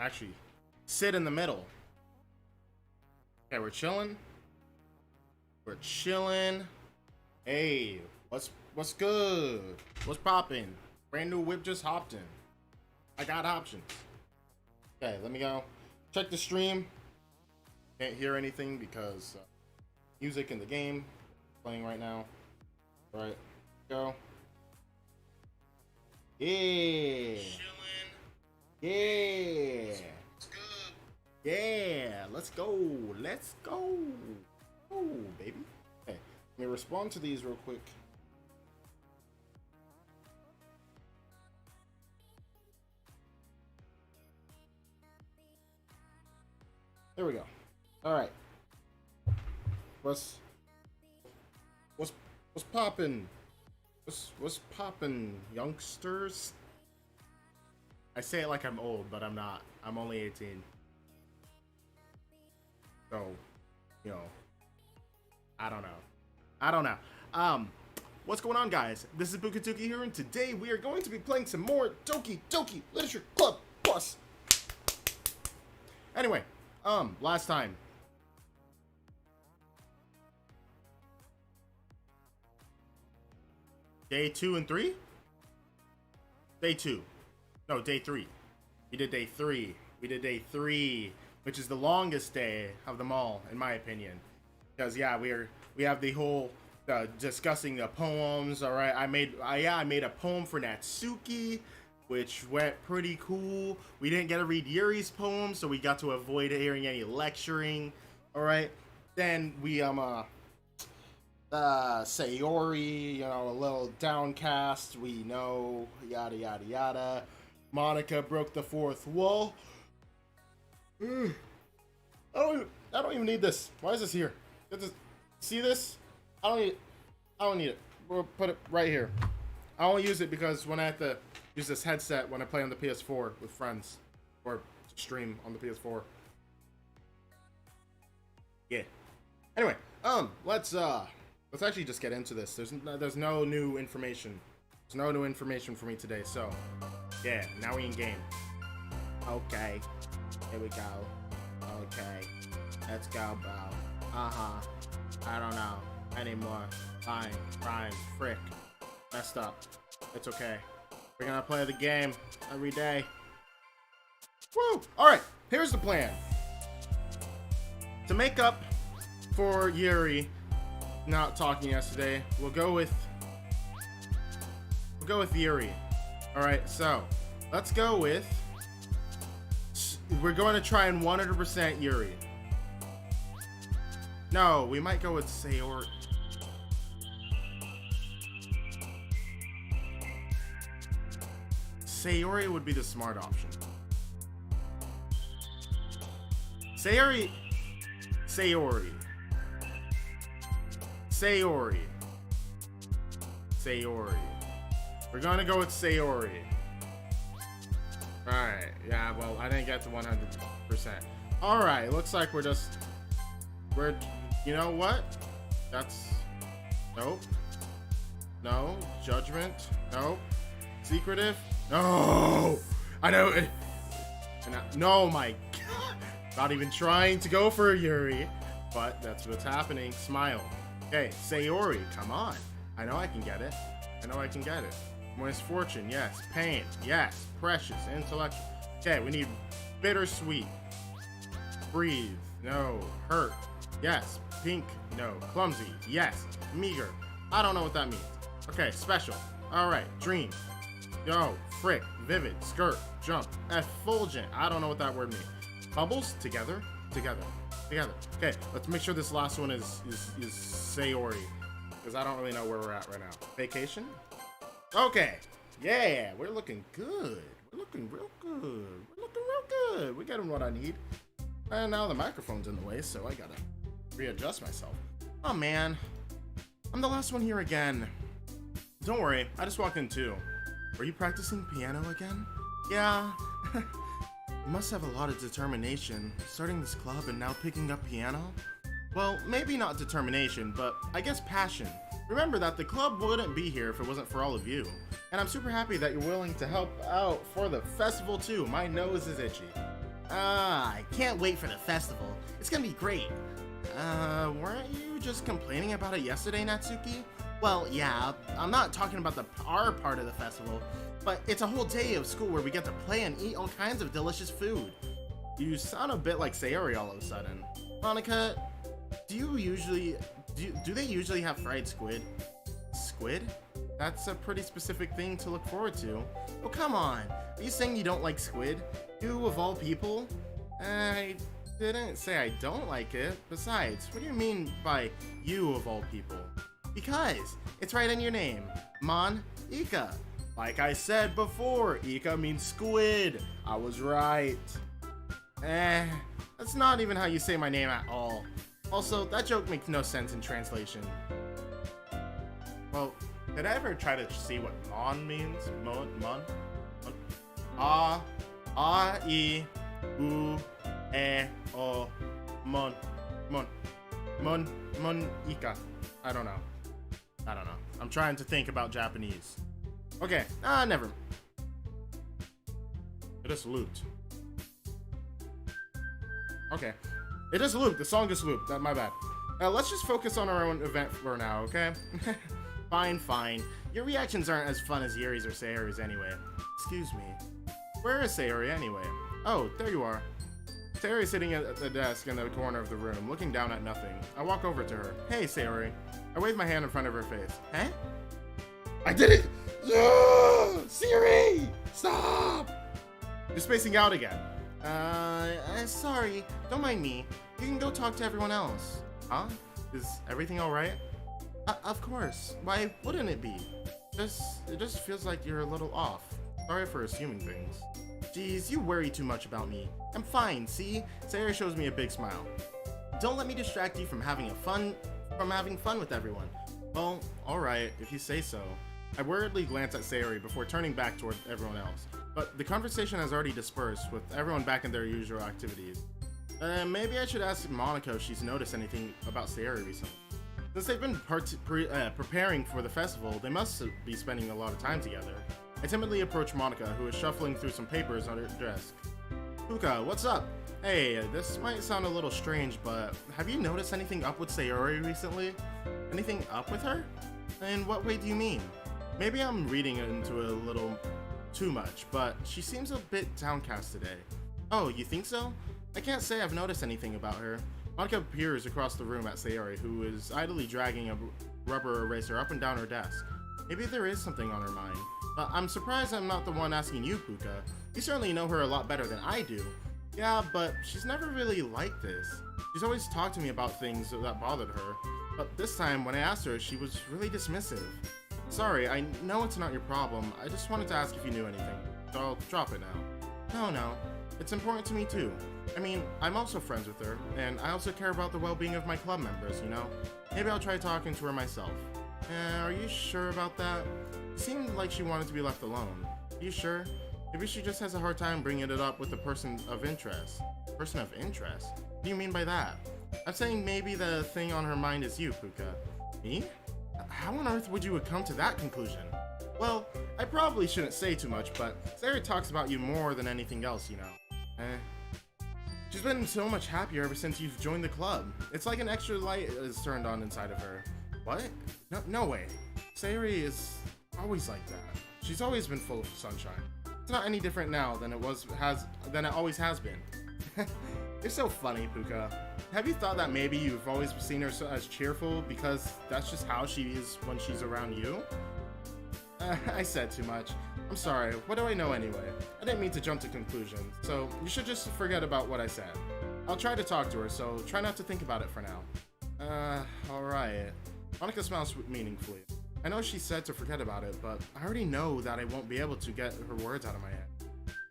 actually sit in the middle. Okay, we're chilling. We're chilling. Hey, what's good? What's poppin'? Brand new whip just hopped in. I got options. Okay, let me go check the stream. Can't hear anything because music in the game playing right now. All right, go. Yeah. Yeah. Yeah. Let's go. Let's go. Oh, baby. Okay. Let me respond to these real quick. There we go. All right. What's poppin'? What's poppin', youngsters? I say it like I'm old, but I'm not. I'm only 18. So, you know, I don't know. What's going on, guys? This is PukaTuka here, and today we are going to be playing some more Doki Doki Literature Club Plus. Anyway, last time. Day 2 and 3? Day 2. No, day 3. We did day 3. We did day 3, which is the longest day of them all, in my opinion. Because yeah, we have the whole discussing the poems. All right, I made a poem for Natsuki, which went pretty cool. We didn't get to read Yuri's poem, so we got to avoid hearing any lecturing. All right, then we Sayori, you know, a little downcast, we know, yada yada yada. Monica broke the fourth wall. I don't even need this. Why is this here? See this? I don't need it. We'll put it right here. I won't use it because when I have to use this headset when I play on the PS4 with friends or stream on the PS4. Yeah. Anyway, let's actually just get into this. There's no new information. There's no new information for me today, so yeah, now we in game. Okay. Here we go. Okay. Let's go, bro. I don't know anymore. Fine. Rhyme. Frick. Messed up. It's okay. We're gonna play the game every day. Woo! Alright, here's the plan. To make up for Yuri not talking yesterday, we'll go with Yuri. All right, so let's go with. We're going to try and 100% Yuri. No, we might go with Sayori. Sayori would be the smart option. Sayori. We're gonna go with Sayori. Alright, yeah, well, I didn't get to 100%. Alright, looks like you know what? That's, nope. No, judgment, nope. Secretive, no! I know it. No, my God. Not even trying to go for Yuri, but that's what's happening. Smile. Okay, Sayori, come on. I know I can get it. Misfortune, yes. Pain, yes. Precious, intellectual. Okay, we need bittersweet. Breathe, no. Hurt, yes. Pink, no. Clumsy, yes. Meager, I don't know what that means. Okay, special. Alright, dream. No. Frick, vivid, skirt, jump. Effulgent, I don't know what that word means. Bubbles, together. Okay, let's make sure this last one is Sayori, because I don't really know where we're at right now. Vacation? Okay, yeah, we're looking good. We're looking real good. We're getting what I need. And now the microphone's in the way, so I gotta readjust myself. Oh man, I'm the last one here again. Don't worry, I just walked in too. Were you practicing piano again? Yeah. You must have a lot of determination, starting this club and now picking up piano? Well, maybe not determination, but I guess passion. Remember that the club wouldn't be here if it wasn't for all of you. And I'm super happy that you're willing to help out for the festival too. My nose is itchy. I can't wait for the festival. It's gonna be great. Weren't you just complaining about it yesterday, Natsuki? Well, yeah, I'm not talking about our part of the festival, but it's a whole day of school where we get to play and eat all kinds of delicious food. You sound a bit like Sayori all of a sudden. Monica, do they usually have fried squid? Squid? That's a pretty specific thing to look forward to. Oh, come on. Are you saying you don't like squid? You, of all people? I didn't say I don't like it. Besides, what do you mean by you of all people? Because it's right in your name. Mon-Ika. Like I said before, Ika means squid. I was right. That's not even how you say my name at all. Also, that joke makes no sense in translation. Well, did I ever try to see what mon means? Mon? Ah, I, u, e, o, mon, ika. I don't know. I'm trying to think about Japanese. Okay, never. It just looped. Okay. It just looped. The song just looped. My bad. Let's just focus on our own event for now, okay? Fine. Your reactions aren't as fun as Yuri's or Sayori's anyway. Excuse me. Where is Sayori anyway? Oh, there you are. Sayori's sitting at the desk in the corner of the room, looking down at nothing. I walk over to her. Hey, Sayori. I wave my hand in front of her face. Huh? I did it! Yeah! Sayori! Stop! You're spacing out again. Sorry. Don't mind me. You can go talk to everyone else. Huh? Is everything alright? Of course. Why wouldn't it be? It just feels like you're a little off. Sorry for assuming things. Geez, you worry too much about me. I'm fine, see? Sayori shows me a big smile. Don't let me distract you from having fun with everyone. Well, alright, if you say so. I worriedly glance at Sayori before turning back toward everyone else. But the conversation has already dispersed, with everyone back in their usual activities. Maybe I should ask Monica if she's noticed anything about Sayori recently. Since they've been preparing for the festival, they must be spending a lot of time together. I timidly approach Monica, who is shuffling through some papers on her desk. Puka, what's up? Hey, this might sound a little strange, but have you noticed anything up with Sayori recently? Anything up with her? In what way do you mean? Maybe I'm reading into it a little too much, but she seems a bit downcast today. Oh, you think so? I can't say I've noticed anything about her. Monica peers across the room at Sayori, who is idly dragging a rubber eraser up and down her desk. Maybe there is something on her mind. But I'm surprised I'm not the one asking you, Puka. You certainly know her a lot better than I do. Yeah, but she's never really like this. She's always talked to me about things that bothered her. But this time, when I asked her, she was really dismissive. Sorry, I know it's not your problem. I just wanted to ask if you knew anything. So I'll drop it now. No. It's important to me too. I mean, I'm also friends with her, and I also care about the well-being of my club members, you know? Maybe I'll try talking to her myself. Are you sure about that? It seemed like she wanted to be left alone. Are you sure? Maybe she just has a hard time bringing it up with a person of interest. Person of interest? What do you mean by that? I'm saying maybe the thing on her mind is you, Puka. Me? How on earth would you come to that conclusion? Well, I probably shouldn't say too much, but Sayori talks about you more than anything else, you know. She's been so much happier ever since you've joined the club. It's like an extra light is turned on inside of her. What? No way. Sayori is always like that. She's always been full of sunshine. It's not any different now than it always has been. You're so funny, Puka. Have you thought that maybe you've always seen her as cheerful because that's just how she is when she's around you? I said too much. I'm sorry, what do I know anyway? I didn't mean to jump to conclusions, so you should just forget about what I said. I'll try to talk to her, so try not to think about it for now. Alright. Monica smiles meaningfully. I know she said to forget about it, but I already know that I won't be able to get her words out of my head.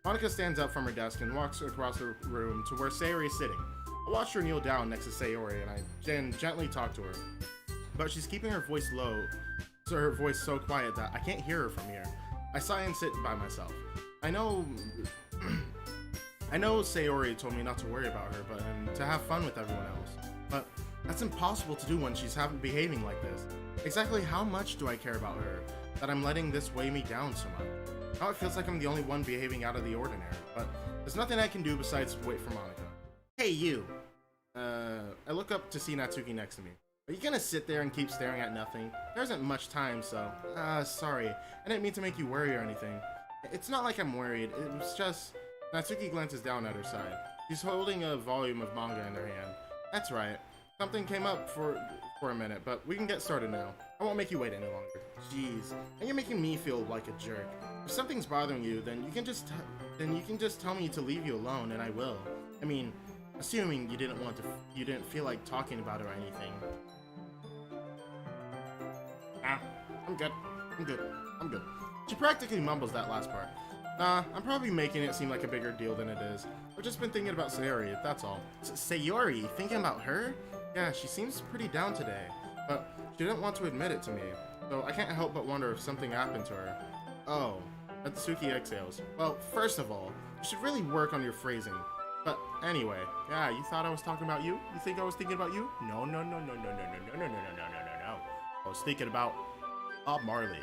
Monica stands up from her desk and walks across the room to where Sayori is sitting. I watch her kneel down next to Sayori and I gently talk to her. But she's keeping her voice low, so her voice so quiet that I can't hear her from here. I sigh and sit by myself. I know Sayori told me not to worry about her, but to have fun with everyone else. But that's impossible to do when she's behaving like this. Exactly how much do I care about her that I'm letting this weigh me down so much? Now it feels like I'm the only one behaving out of the ordinary, but There's nothing I can do besides wait for Monica. Hey, you. I look up to see Natsuki next to me. Are you gonna sit there and keep staring at nothing? There isn't much time, so... sorry. I didn't mean to make you worry or anything. It's not like I'm worried. It was just... Natsuki glances down at her side. She's holding a volume of manga in her hand. That's right. Something came up for a minute, but we can get started now. I won't make you wait any longer. Jeez, and you're making me feel like a jerk. If something's bothering you, then you can just tell me to leave you alone, and I will. I mean, assuming you didn't feel like talking about it or anything. I'm good. I'm good. She practically mumbles that last part. I'm probably making it seem like a bigger deal than it is. I've just been thinking about Sayori, that's all. Sayori? Thinking about her? Yeah, she seems pretty down today, but she didn't want to admit it to me, so I can't help but wonder if something happened to her. Oh, Natsuki exhales. well, first of all, you should really work on your phrasing. But anyway, yeah, you thought I was talking about you? You think I was thinking about you? No. I was thinking about Bob Marley.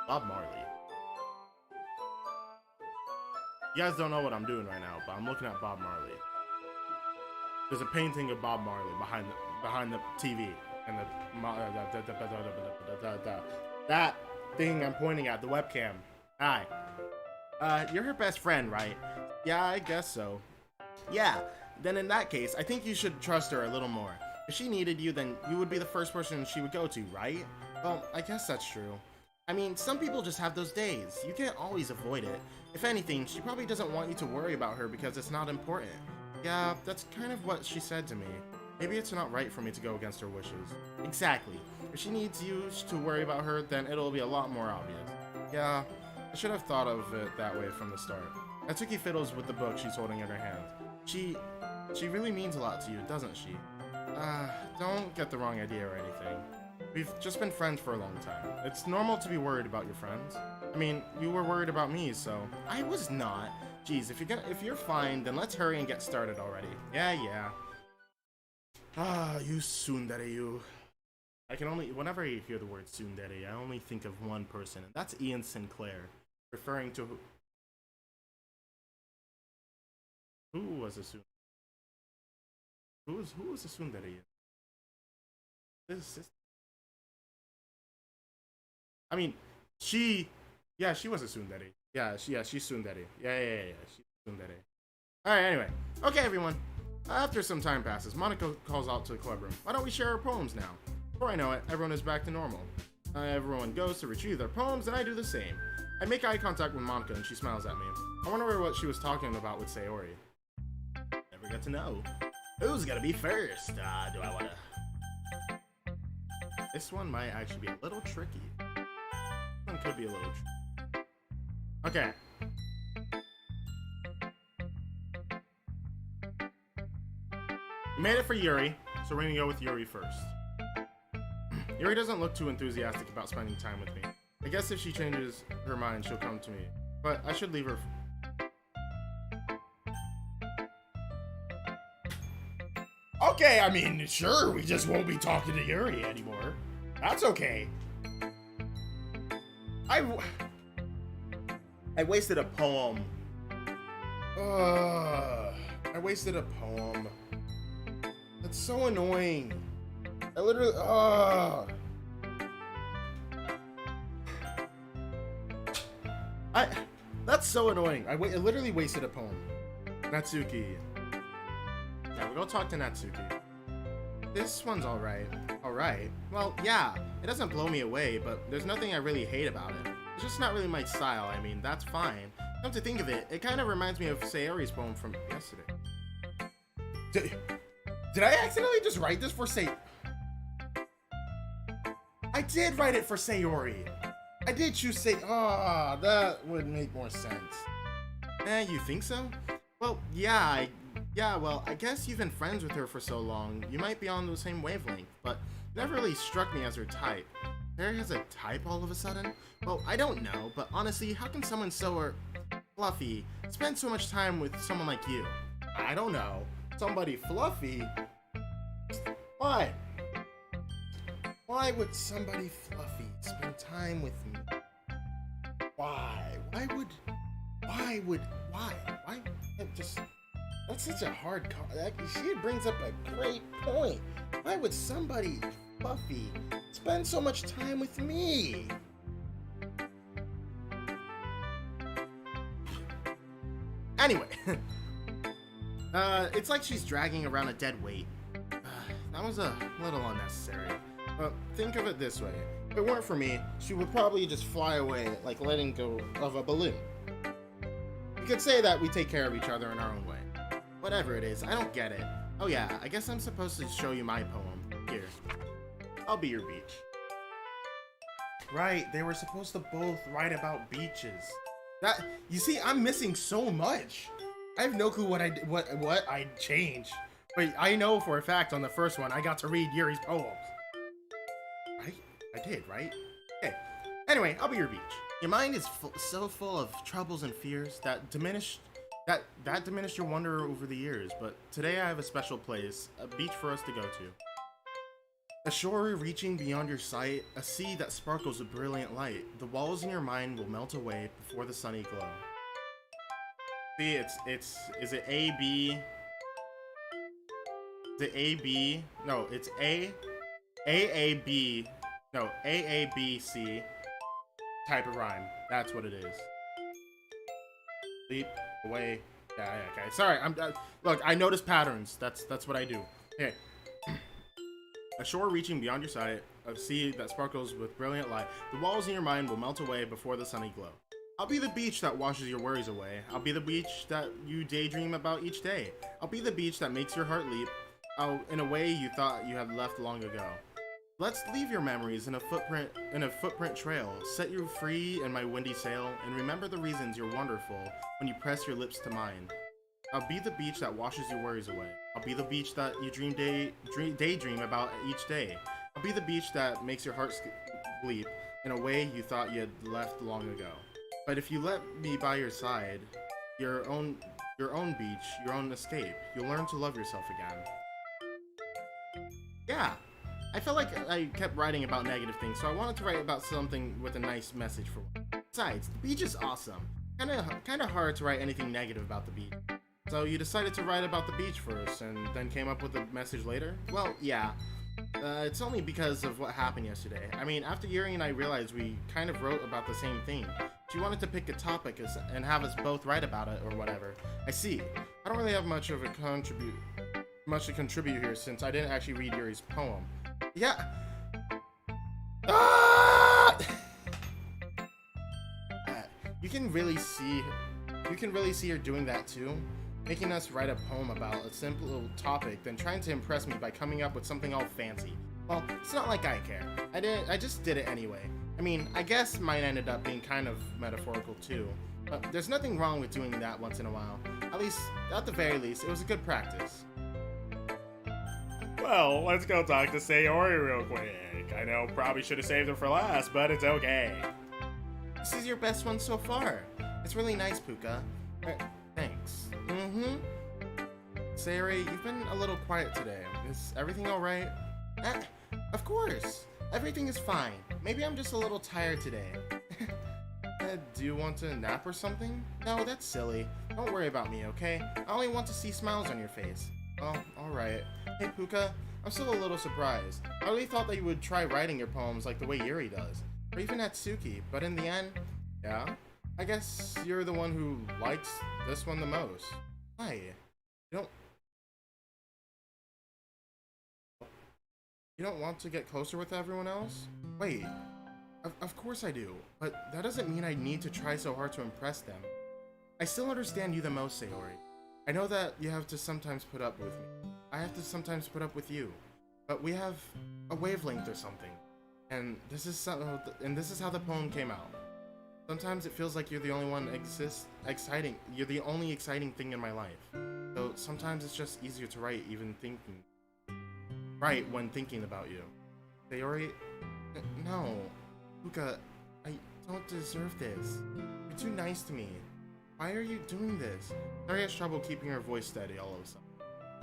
Bob Marley. You guys don't know what I'm doing right now, but I'm looking at Bob Marley. There's a painting of Bob Marley behind the TV, and that thing I'm pointing at, the webcam. Hi. You're her best friend, right? Yeah, I guess so. Yeah, then in that case, I think you should trust her a little more. If she needed you, then you would be the first person she would go to, right? Well, I guess that's true. I mean, some people just have those days. You can't always avoid it. If anything, she probably doesn't want you to worry about her because it's not important. Yeah, that's kind of what she said to me. Maybe it's not right for me to go against her wishes. Exactly. If she needs you to worry about her, then it'll be a lot more obvious. Yeah, I should have thought of it that way from the start. Natsuki fiddles with the book she's holding in her hand. She really means a lot to you, doesn't she? Don't get the wrong idea or anything. We've just been friends for a long time. It's normal to be worried about your friends. I mean, you were worried about me, so... I was not. Geez, if you're fine, then let's hurry and get started already. Yeah. You tsundere, you. Whenever I hear the word tsundere, I only think of one person, and that's Ian Sinclair, referring to who was a tsundere? Who was a tsundere? This sister. I mean, she was a tsundere. She's tsundere. Yeah, she's tsundere. Alright, anyway. Okay, everyone. After some time passes, Monica calls out to the club room. Why don't we share our poems now? Before I know it, everyone is back to normal. Everyone goes to retrieve their poems, and I do the same. I make eye contact with Monica, and she smiles at me. I wonder what she was talking about with Sayori. Never get to know. Who's gonna be first? Do I wanna... This one might actually be a little tricky. This one could be a little tricky. Okay. We made it for Yuri, so we're gonna go with Yuri first. Yuri doesn't look too enthusiastic about spending time with me. I guess if she changes her mind, she'll come to me. But I should leave her. Okay, I mean, sure, we just won't be talking to Yuri anymore. That's okay. I wasted a poem. I wasted a poem. That's so annoying. I literally, that's so annoying. I literally wasted a poem. Natsuki. Yeah, we're gonna talk to Natsuki. This one's alright. Alright. Well, yeah, it doesn't blow me away, but there's nothing I really hate about it. It's just not really my style. I mean, that's fine. Come to think of it, it kind of reminds me of Sayori's poem from yesterday. Did I accidentally just write this for I did write it for Sayori. I did choose that would make more sense. You think so? Well, yeah, I guess you've been friends with her for so long, you might be on the same wavelength, but never really struck me as her type. Harry has a type all of a sudden? Well, I don't know, but honestly, how can someone so fluffy spend so much time with someone like you? I don't know. Somebody fluffy? Why? Why would somebody fluffy spend time with me? Why? Why? Why? That's such a hard she brings up a great point. Why would somebody, Fluffy, spend so much time with me? Anyway, it's like she's dragging around a dead weight. That was a little unnecessary. Think of it this way. If it weren't for me, she would probably just fly away like letting go of a balloon. You could say that we take care of each other in our own way. Whatever it is, I don't get it. Oh yeah, I guess I'm supposed to show you my poem. Here. I'll be your beach. Right, they were supposed to both write about beaches. You see, I'm missing so much. I have no clue what I changed. But I know for a fact on the first one I got to read Yuri's poems. Right? I did, right? Okay. Anyway, I'll be your beach. Your mind is so full of troubles and fears that diminished your wonder over the years. But today I have a special place, a beach for us to go to. A shore reaching beyond your sight, a sea that sparkles with brilliant light. The walls in your mind will melt away before the sunny glow. See, is it A, B? Is it A, B? No, it's A, B. No, A, B, C type of rhyme. That's what it is. Leap away. Yeah, okay. Sorry, look, I notice patterns. That's what I do. Okay. A shore reaching beyond your sight, a sea that sparkles with brilliant light. The walls in your mind will melt away before the sunny glow. I'll be the beach that washes your worries away. I'll be the beach that you daydream about each day. I'll be the beach that makes your heart leap in a way you thought you had left long ago. Let's leave your memories in a footprint trail. Set you free in my windy sail, and remember the reasons you're wonderful when you press your lips to mine. I'll be the beach that washes your worries away. I'll be the beach that you daydream about each day. I'll be the beach that makes your heart leap in a way you thought you had left long ago. But if you let me by your side, your own beach, your own escape, you'll learn to love yourself again. Yeah, I felt like I kept writing about negative things, so I wanted to write about something with a nice message for one. Besides, the beach is awesome. Kinda hard to write anything negative about the beach. So you decided to write about the beach first, and then came up with a message later? Well, yeah. It's only because of what happened yesterday. I mean, after Yuri and I realized we kind of wrote about the same thing. She wanted to pick a topic and have us both write about it or whatever. I see. I don't really have much to contribute here since I didn't actually read Yuri's poem. Yeah. Ah! You can really see her doing that too. Making us write a poem about a simple topic, then trying to impress me by coming up with something all fancy. Well, it's not like I care. I just did it anyway. I mean, I guess mine ended up being kind of metaphorical too. But there's nothing wrong with doing that once in a while. At the very least, it was a good practice. Well, let's go talk to Sayori real quick. I know, probably should have saved her for last, but it's okay. This is your best one so far. It's really nice, Puka. Thanks. Sayori, you've been a little quiet today. Is everything alright? Of course. Everything is fine. Maybe I'm just a little tired today. Do you want to nap or something? No, that's silly. Don't worry about me, okay? I only want to see smiles on your face. Oh, alright. Hey, Puka, I'm still a little surprised. I really thought that you would try writing your poems like the way Yuri does. Or even Natsuki, but in the end, yeah, I guess you're the one who likes this one the most. Why? You don't want to get closer with everyone else? Wait, of course I do, but that doesn't mean I need to try so hard to impress them. I still understand you the most, Sayori. I know that you have to sometimes put up with me. I have to sometimes put up with you. But we have a wavelength or something. And this is how the poem came out. Sometimes it feels like you're the only one exciting. You're the only exciting thing in my life. So sometimes it's just easier to write when thinking about you. Sayori, no. Puka, I don't deserve this. You're too nice to me. Why are you doing this? Sayori has trouble keeping her voice steady all of a sudden.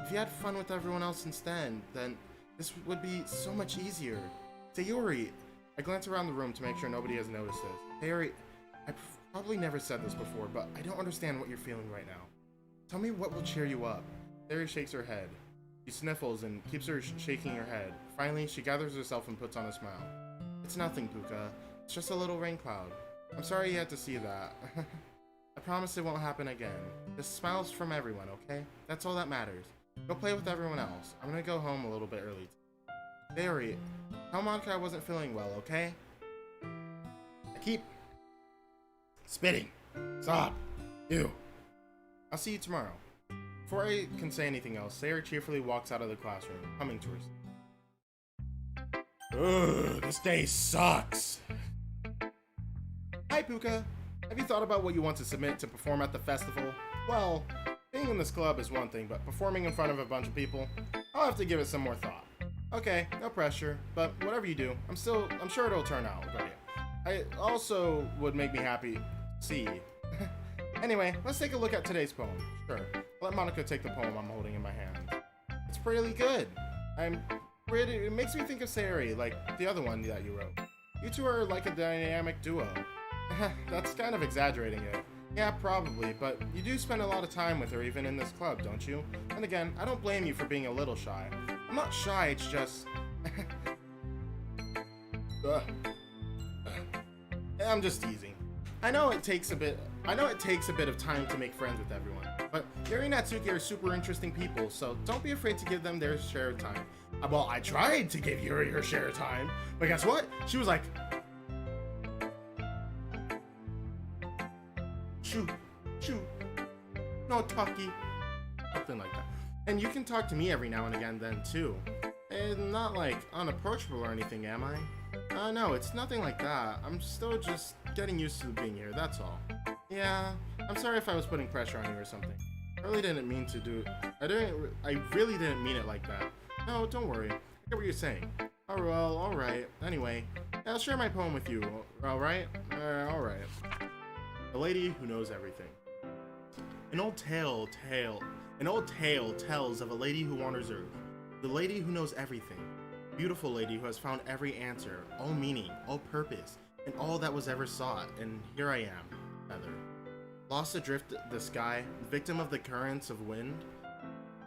If you had fun with everyone else instead, then this would be so much easier. Sayori! I glance around the room to make sure nobody has noticed this. Sayori, Probably never said this before, but I don't understand what you're feeling right now. Tell me what will cheer you up. Sayori shakes her head. She sniffles and keeps her shaking her head. Finally, she gathers herself and puts on a smile. It's nothing, Puka. It's just a little rain cloud. I'm sorry you had to see that. I promise it won't happen again. Just smiles from everyone, okay? That's all that matters. Go play with everyone else. I'm gonna go home a little bit early. Sayori, tell Monica I wasn't feeling well, okay? I keep spitting. Stop. You. I'll see you tomorrow. Before I can say anything else, Sayori cheerfully walks out of the classroom, humming to herself. Ugh, this day sucks. Hi, Puka. Have you thought about what you want to submit to perform at the festival? Well, being in this club is one thing, but performing in front of a bunch of people, I'll have to give it some more thought. Okay, no pressure, but whatever you do, I'm sure it'll turn out great. I also would make me happy to see. Anyway, let's take a look at today's poem. Sure, let Monica take the poem I'm holding in my hand. It's pretty good. It makes me think of Sayori, like the other one that you wrote. You two are like a dynamic duo. That's kind of exaggerating it. Yeah, probably, but you do spend a lot of time with her even in this club, don't you? And again, I don't blame you for being a little shy. I'm not shy, it's just... I'm just teasing. I know it takes a bit of time to make friends with everyone, but Yuri and Natsuki are super interesting people, so don't be afraid to give them their share of time. Well, I tried to give Yuri her share of time, but guess what? She was like... Shoot, no talkie, something like that. And you can talk to me every now and again then too. And not like unapproachable or anything, am I? No, it's nothing like that. I'm still just getting used to being here, that's all. Yeah, I'm sorry if I was putting pressure on you or something. I really didn't mean to do it. I really didn't mean it like that. No, don't worry. I get what you're saying. Oh well, alright. Anyway, I'll share my poem with you, alright? Alright. The Lady Who Knows Everything. An old tale tells of a lady who wanders Earth. The lady who knows everything. Beautiful lady who has found every answer, all meaning, all purpose, and all that was ever sought. And here I am, feather. Lost adrift the sky, victim of the currents of wind.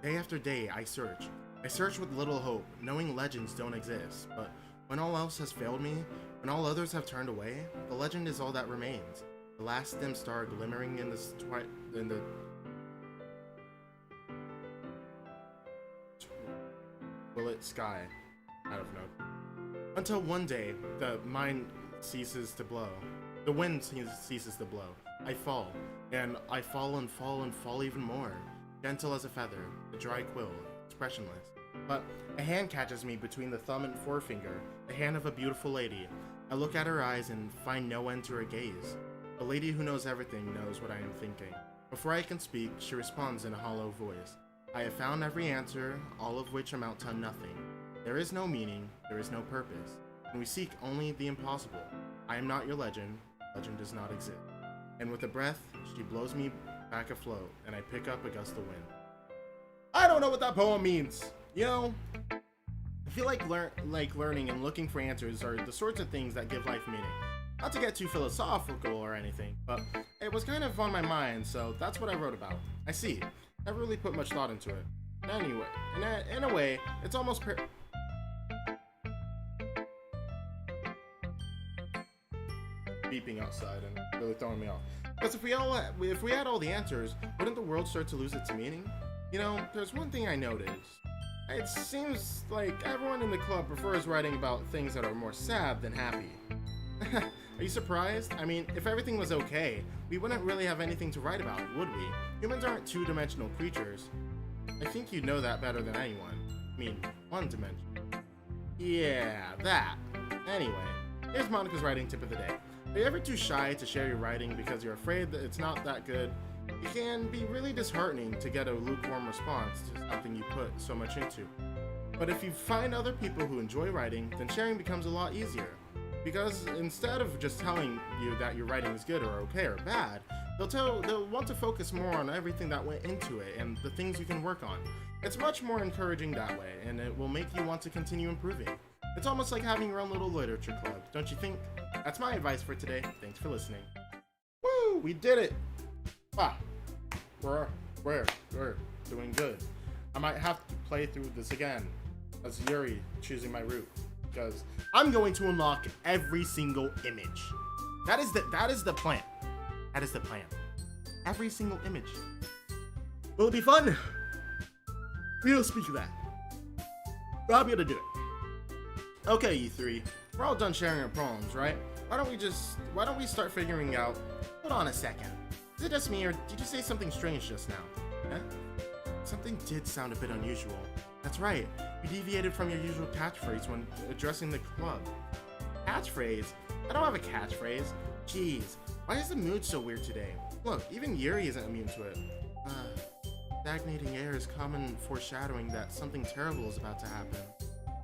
Day after day, I search. I search with little hope, knowing legends don't exist. But when all else has failed me, when all others have turned away, the legend is all that remains. The last dim star glimmering in the lit sky. I don't know. Until one day, the wind ceases to blow. I fall, and I fall and fall and fall even more. Gentle as a feather, a dry quill, expressionless. But a hand catches me between the thumb and forefinger, the hand of a beautiful lady. I look at her eyes and find no end to her gaze. The lady who knows everything knows what I am thinking. Before I can speak, she responds in a hollow voice. I have found every answer, all of which amount to nothing. There is no meaning, there is no purpose, and we seek only the impossible. I am not your legend does not exist. And with a breath, she blows me back afloat, and I pick up a gust of wind. I don't know what that poem means! You know, I feel like learning and looking for answers are the sorts of things that give life meaning. Not to get too philosophical or anything, but it was kind of on my mind, so that's what I wrote about. I see. Never really put much thought into it. Anyway, in a way, it's almost beeping outside and really throwing me off. Because if we had all the answers, wouldn't the world start to lose its meaning? You know, there's one thing I noticed. It seems like everyone in the club prefers writing about things that are more sad than happy. Are you surprised? I mean, if everything was okay, we wouldn't really have anything to write about, would we? Humans aren't two-dimensional creatures. I think you'd know that better than anyone. I mean, one dimension. Yeah, that. Anyway, here's Monica's writing tip of the day. Are you ever too shy to share your writing because you're afraid that it's not that good? It can be really disheartening to get a lukewarm response to something you put so much into. But if you find other people who enjoy writing, then sharing becomes a lot easier. Because instead of just telling you that your writing is good or okay or bad, they'll want to focus more on everything that went into it and the things you can work on. It's much more encouraging that way, and it will make you want to continue improving. It's almost like having your own little literature club, don't you think? That's my advice for today. Thanks for listening. Woo! we did it. Ah, we're doing good. I might have to play through this again as Yuri choosing my route because I'm going to unlock every single image. That is the plan. That is the plan. Every single image. Will it be fun? We don't speak of that. But I'll be able to do it. Okay, you three. We're all done sharing our problems, right? Why don't we start figuring out... Hold on a second. Is it just me, or did you say something strange just now? Huh? Something did sound a bit unusual. That's right. You deviated from your usual catchphrase when addressing the club. Catchphrase? I don't have a catchphrase. Jeez, why is the mood so weird today? Look, even Yuri isn't immune to it. Stagnating air is common foreshadowing that something terrible is about to happen.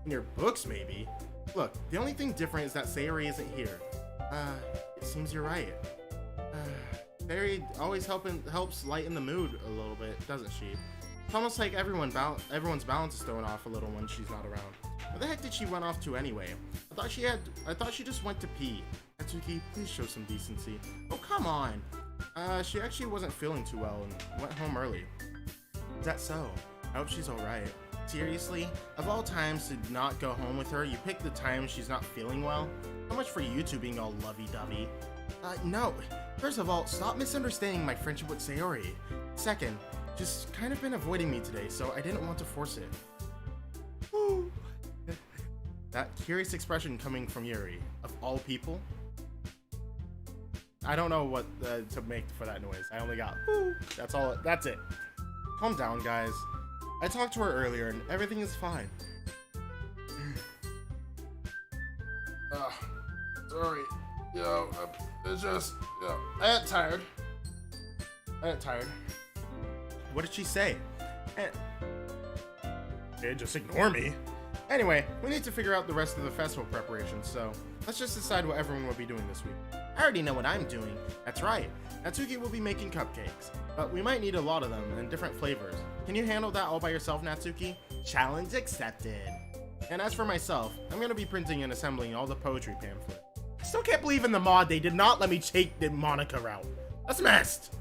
In your books, maybe? Look, the only thing different is that Sayori isn't here. It seems you're right. Sayori always helps lighten the mood a little bit, doesn't she? It's almost like everyone's balance is thrown off a little when she's not around. Where the heck did she run off to anyway? I thought she just went to pee. Natsuki, please show some decency. Oh, come on. She actually wasn't feeling too well and went home early. Is that so? I hope she's alright. Seriously? Of all times to not go home with her, you pick the time she's not feeling well? How much for you two being all lovey-dovey? No. First of all, stop misunderstanding my friendship with Sayori. Second, just kind of been avoiding me today, so I didn't want to force it. Woo. That curious expression coming from Yuri, of all people? I don't know what to make for that noise. I only got woo. That's it. Calm down, guys. I talked to her earlier and everything is fine. Sorry. It's just, I ain't tired. What did she say? Just ignore me. Anyway, we need to figure out the rest of the festival preparations, so let's just decide what everyone will be doing this week. I already know what I'm doing. That's right. Natsuki will be making cupcakes, but we might need a lot of them in different flavors. Can you handle that all by yourself, Natsuki? Challenge accepted. And as for myself, I'm going to be printing and assembling all the poetry pamphlets. I still can't believe in the mod they did not let me take the Monica route. That's messed.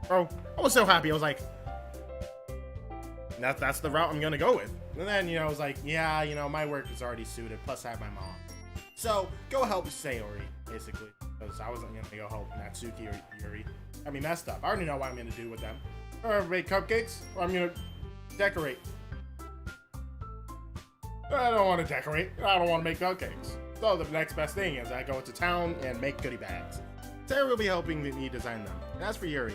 Bro, I was so happy. I was like, that's the route I'm going to go with. And then, I was like, yeah, my work is already suited. Plus, I have my mom. So, go help Sayori, basically. Because I wasn't going to go help Natsuki or Yuri. I mean, messed up. I already know what I'm going to do with them. Or make cupcakes, or I'm going to decorate. I don't want to decorate. I don't want to make cupcakes. So, the next best thing is I go into town and make goodie bags. Sayori will be helping me design them. And as for Yuri,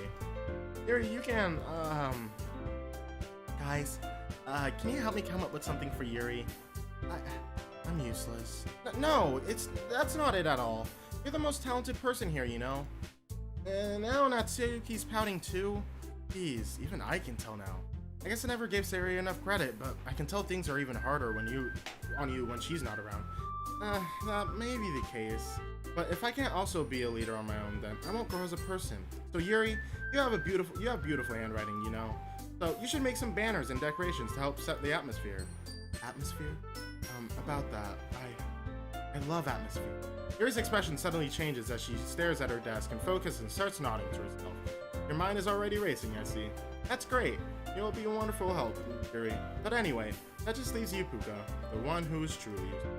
you can, guys, can you help me come up with something for Yuri? I'm useless. No, that's not it at all. You're the most talented person here, And now Natsuki's pouting too. Jeez, even I can tell now. I guess I never gave Sayori enough credit, but I can tell things are even harder when she's not around. That may be the case. But if I can't also be a leader on my own, then I won't grow as a person. So Yuri, you have beautiful handwriting, So you should make some banners and decorations to help set the atmosphere. Atmosphere? About that, I love atmosphere. Yuri's expression suddenly changes as she stares at her desk and focuses and starts nodding to herself. Your mind is already racing, I see. That's great. You'll be a wonderful help, Yuri. But anyway, that just leaves you, Puka, the one who is truly useful.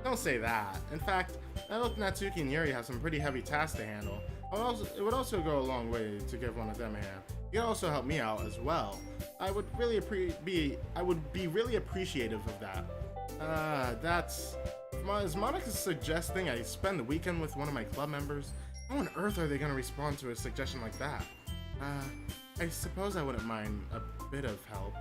Don't say that. In fact, I look Natsuki and Yuri have some pretty heavy tasks to handle. It would also go a long way to give one of them a hand. You can also help me out as well. I would be really appreciative of that. Is Monica suggesting I spend the weekend with one of my club members? How on earth are they gonna respond to a suggestion like that? I suppose I wouldn't mind a bit of help.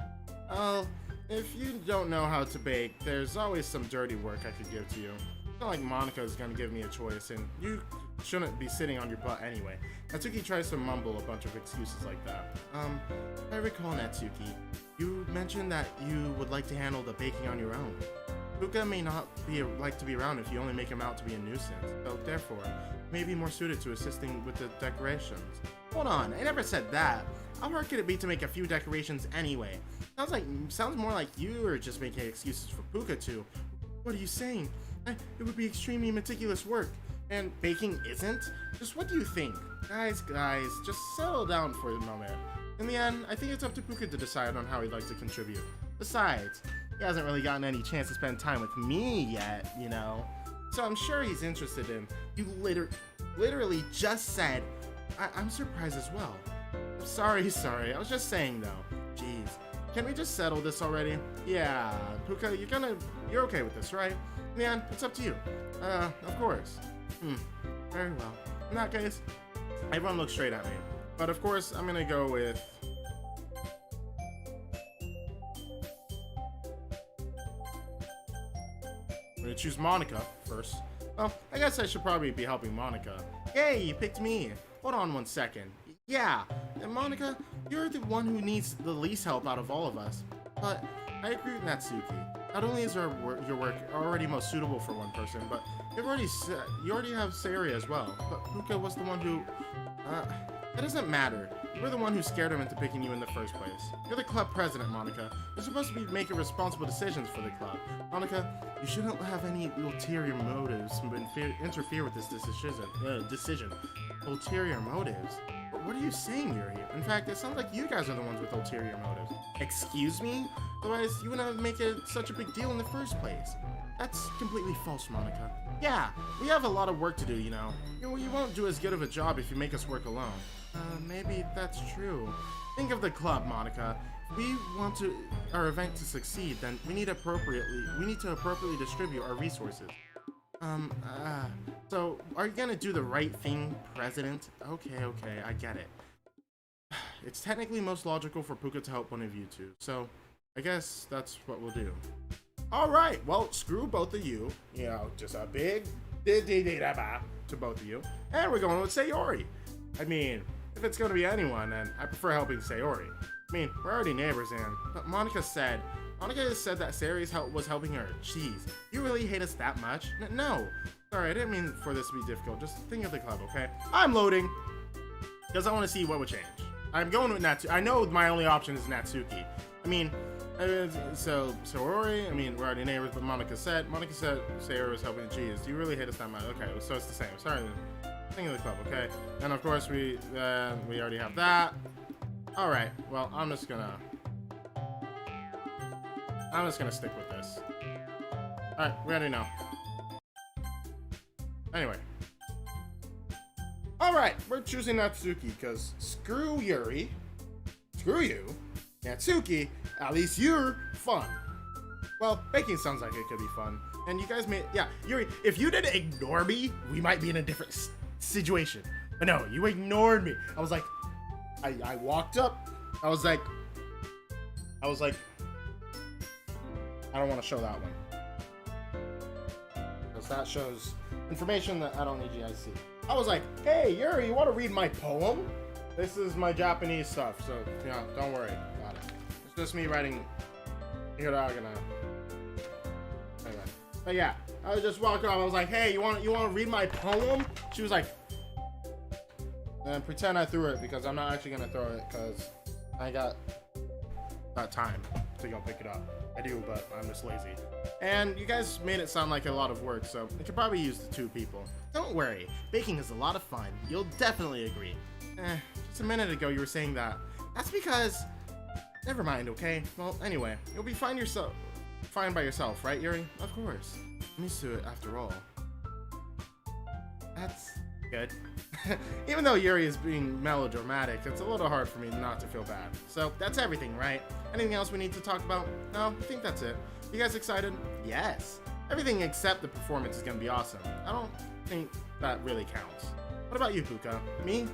If you don't know how to bake, there's always some dirty work I could give to you. It's not like Monica is gonna give me a choice, and you shouldn't be sitting on your butt anyway. Natsuki tries to mumble a bunch of excuses like that. If I recall, Natsuki, you mentioned that you would like to handle the baking on your own. Puka may not like to be around if you only make him out to be a nuisance, so therefore, may be more suited to assisting with the decorations. Hold on, I never said that. How hard could it be to make a few decorations anyway? Sounds more like you are just making excuses for Puka to. What are you saying? It would be extremely meticulous work. And baking isn't? Just what do you think? Guys, just settle down for a moment. In the end, I think it's up to Puka to decide on how he'd like to contribute. Besides, he hasn't really gotten any chance to spend time with me yet, you know? So I'm sure he's interested in. You literally just said, I'm surprised as well. Sorry, I was just saying though. Jeez. Can we just settle this already? Yeah, Puka, you're okay with this, right? Man, it's up to you. Of course. Very well. In that case, everyone looks straight at me. But of course, I'm gonna go with... I'm gonna choose Monica first. Well, I guess I should probably be helping Monica. Yay, you picked me. Hold on 1 second. Yeah, and Monica, you're the one who needs the least help out of all of us. But I agree with Natsuki. Not only is your work already most suitable for one person, but you already have Sayori as well. But Puka was the one who... that doesn't matter. You were the one who scared him into picking you in the first place. You're the club president, Monica. You're supposed to be making responsible decisions for the club. Monica, you shouldn't have any ulterior motives interfere with this decision. Ulterior motives? What are you saying, Yuri? In fact, it sounds like you guys are the ones with ulterior motives. Excuse me? Otherwise, you wouldn't have made it such a big deal in the first place. That's completely false, Monica. Yeah, we have a lot of work to do, you know. You won't do as good of a job if you make us work alone. Maybe that's true. Think of the club, Monica. If we want our event to succeed, then we need to appropriately distribute our resources. So, are you gonna do the right thing, President? Okay, I get it. It's technically most logical for Puka to help one of you two, so I guess that's what we'll do. Alright, well, screw both of you. You know, just a big to both of you. And we're going with Sayori. I mean, if it's gonna be anyone, then I prefer helping Sayori. I mean, we're already neighbors, but Monica has said that Sayori was helping her. Jeez, you really hate us that much? No. Sorry, I didn't mean for this to be difficult. Just think of the club, okay? I'm loading, because I want to see what would change. I'm going with Natsuki. I know my only option is Natsuki. I mean, so Sayori, I mean, we're already neighbors, but Monica said Sayori was helping. Jeez, do you really hate us that much? Okay, so it's the same. Sorry, think of the club, okay? And of course, we already have that. Alright, well, I'm just gonna stick with this. Alright, we already know. Anyway. Alright, we're choosing Natsuki, because screw Yuri. Screw you. Natsuki, at least you're fun. Well, baking sounds like it could be fun. And you guys yeah, Yuri, if you didn't ignore me, we might be in a different situation. But no, you ignored me. I was like, I walked up. I was like, I don't want to show that one. Because that shows information that I don't need you guys to see. I was like, hey, Yuri, you want to read my poem? This is my Japanese stuff, so, you know, don't worry about it. It's just me writing hiragana. Anyway. But yeah, I was just walking up. I was like, hey, you want to read my poem? She was like, and pretend I threw it, because I'm not actually going to throw it, because I got time to go pick it up. I do, but I'm just lazy. And you guys made it sound like a lot of work, so I could probably use the 2 people. Don't worry, baking is a lot of fun. You'll definitely agree. Just a minute ago you were saying that. That's because... Never mind, okay? Well, anyway, you'll be fine by yourself, right, Yuri? Of course. I'm used to it after all. That's good. Even though Yuri is being melodramatic, it's a little hard for me not to feel bad. So, that's everything, right? Anything else we need to talk about? No, I think that's it. You guys excited? Yes. Everything except the performance is gonna be awesome. I don't think that really counts. What about you, Puka? Me?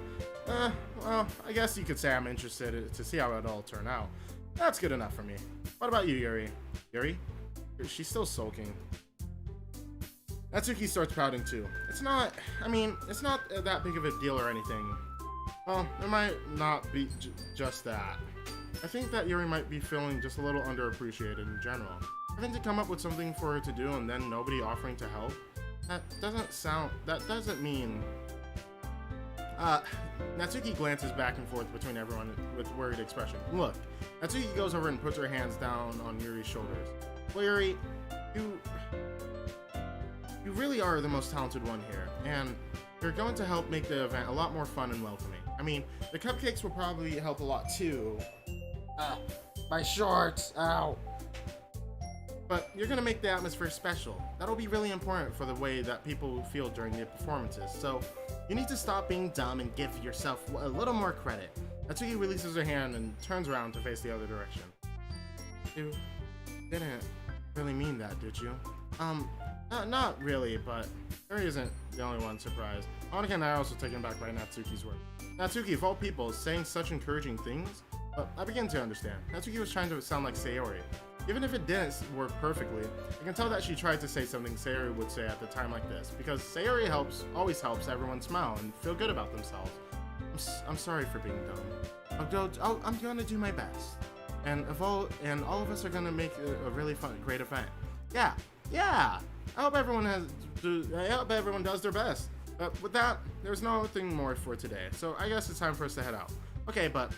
Well, I guess you could say I'm interested to see how it all turn out. That's good enough for me. What about you, Yuri? Yuri? She's still sulking. Natsuki starts pouting too. It's not that big of a deal or anything. Well, it might not be just that. I think that Yuri might be feeling just a little underappreciated in general. Having to come up with something for her to do and then nobody offering to help? That doesn't mean... Natsuki glances back and forth between everyone with worried expression. Look, Natsuki goes over and puts her hands down on Yuri's shoulders. Well, Yuri, you You really are the most talented one here, and you're going to help make the event a lot more fun and welcoming. I mean, the cupcakes will probably help a lot too. My shorts, ow. But you're gonna make the atmosphere special. That'll be really important for the way that people feel during the performances. So you need to stop being dumb and give yourself a little more credit. Natsuki releases her hand and turns around to face the other direction. You didn't really mean that, did you? Not really, but Harry isn't the only one surprised. Monica and I are also taken back by Natsuki's work. Natsuki, of all people, is saying such encouraging things, but I begin to understand. Natsuki was trying to sound like Sayori. Even if it didn't work perfectly, I can tell that she tried to say something Sayori would say at the time like this, because Sayori always helps everyone smile and feel good about themselves. I'm sorry for being dumb. I'm gonna do my best, and all of us are gonna make a really fun, great event. Yeah. I hope everyone does their best. But with that, there's nothing more for today, so I guess it's time for us to head out. Okay, but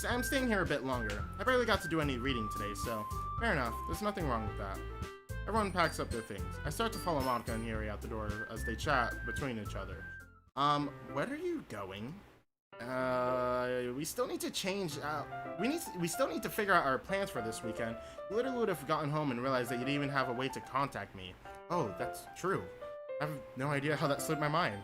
I'm staying here a bit longer. I barely got to do any reading today, so fair enough. There's nothing wrong with that. Everyone packs up their things. I start to follow Monica and Yuri out the door as they chat between each other. Where are you going? We still need to change. We still need to figure out our plans for this weekend. You literally would have gotten home and realized that you didn't even have a way to contact me. Oh, that's true. I have no idea how that slipped my mind.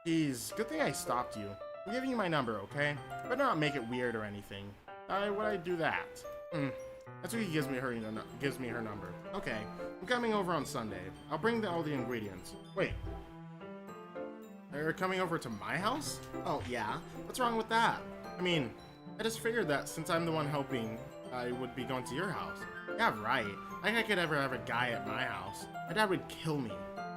Jeez, good thing I stopped you. I'm giving you my number, okay? Better not make it weird or anything. Why would I do that? That's why he gives me her number. Okay, I'm coming over on Sunday. I'll bring all the ingredients. Wait. They're coming over to my house? Oh, yeah? What's wrong with that? I mean, I just figured that since I'm the one helping, I would be going to your house. Yeah, right. Like I could ever have a guy at my house. My dad would kill me.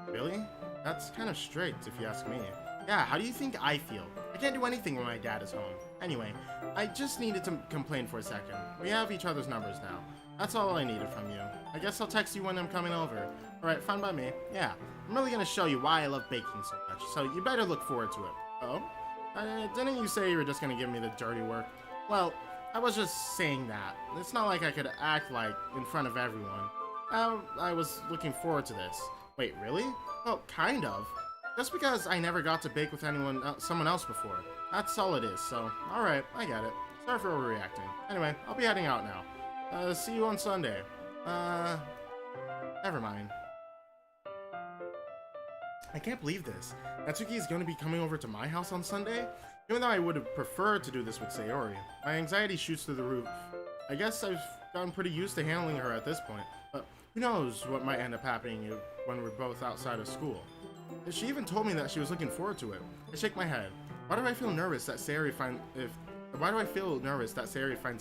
Really? That's kind of strict, if you ask me. Yeah, how do you think I feel? I can't do anything when my dad is home. Anyway, I just needed to complain for a second. We have each other's numbers now. That's all I needed from you. I guess I'll text you when I'm coming over. Alright, fine by me. Yeah, I'm really gonna show you why I love baking so much, so you better look forward to it. Oh? Didn't you say you were just gonna give me the dirty work? Well, I was just saying that. It's not like I could act like in front of everyone. I was looking forward to this. Wait, really? Well, kind of. Just because I never got to bake with someone else before. That's all it is, so, alright, I get it. Sorry for overreacting. Anyway, I'll be heading out now. See you on Sunday. Never mind. I can't believe this. Natsuki is going to be coming over to my house on Sunday? Even though I would have preferred to do this with Sayori. My anxiety shoots through the roof. I guess I've gotten pretty used to handling her at this point, but who knows what might end up happening when we're both outside of school. She even told me that she was looking forward to it. I shake my head. Why do I feel nervous that Sayori finds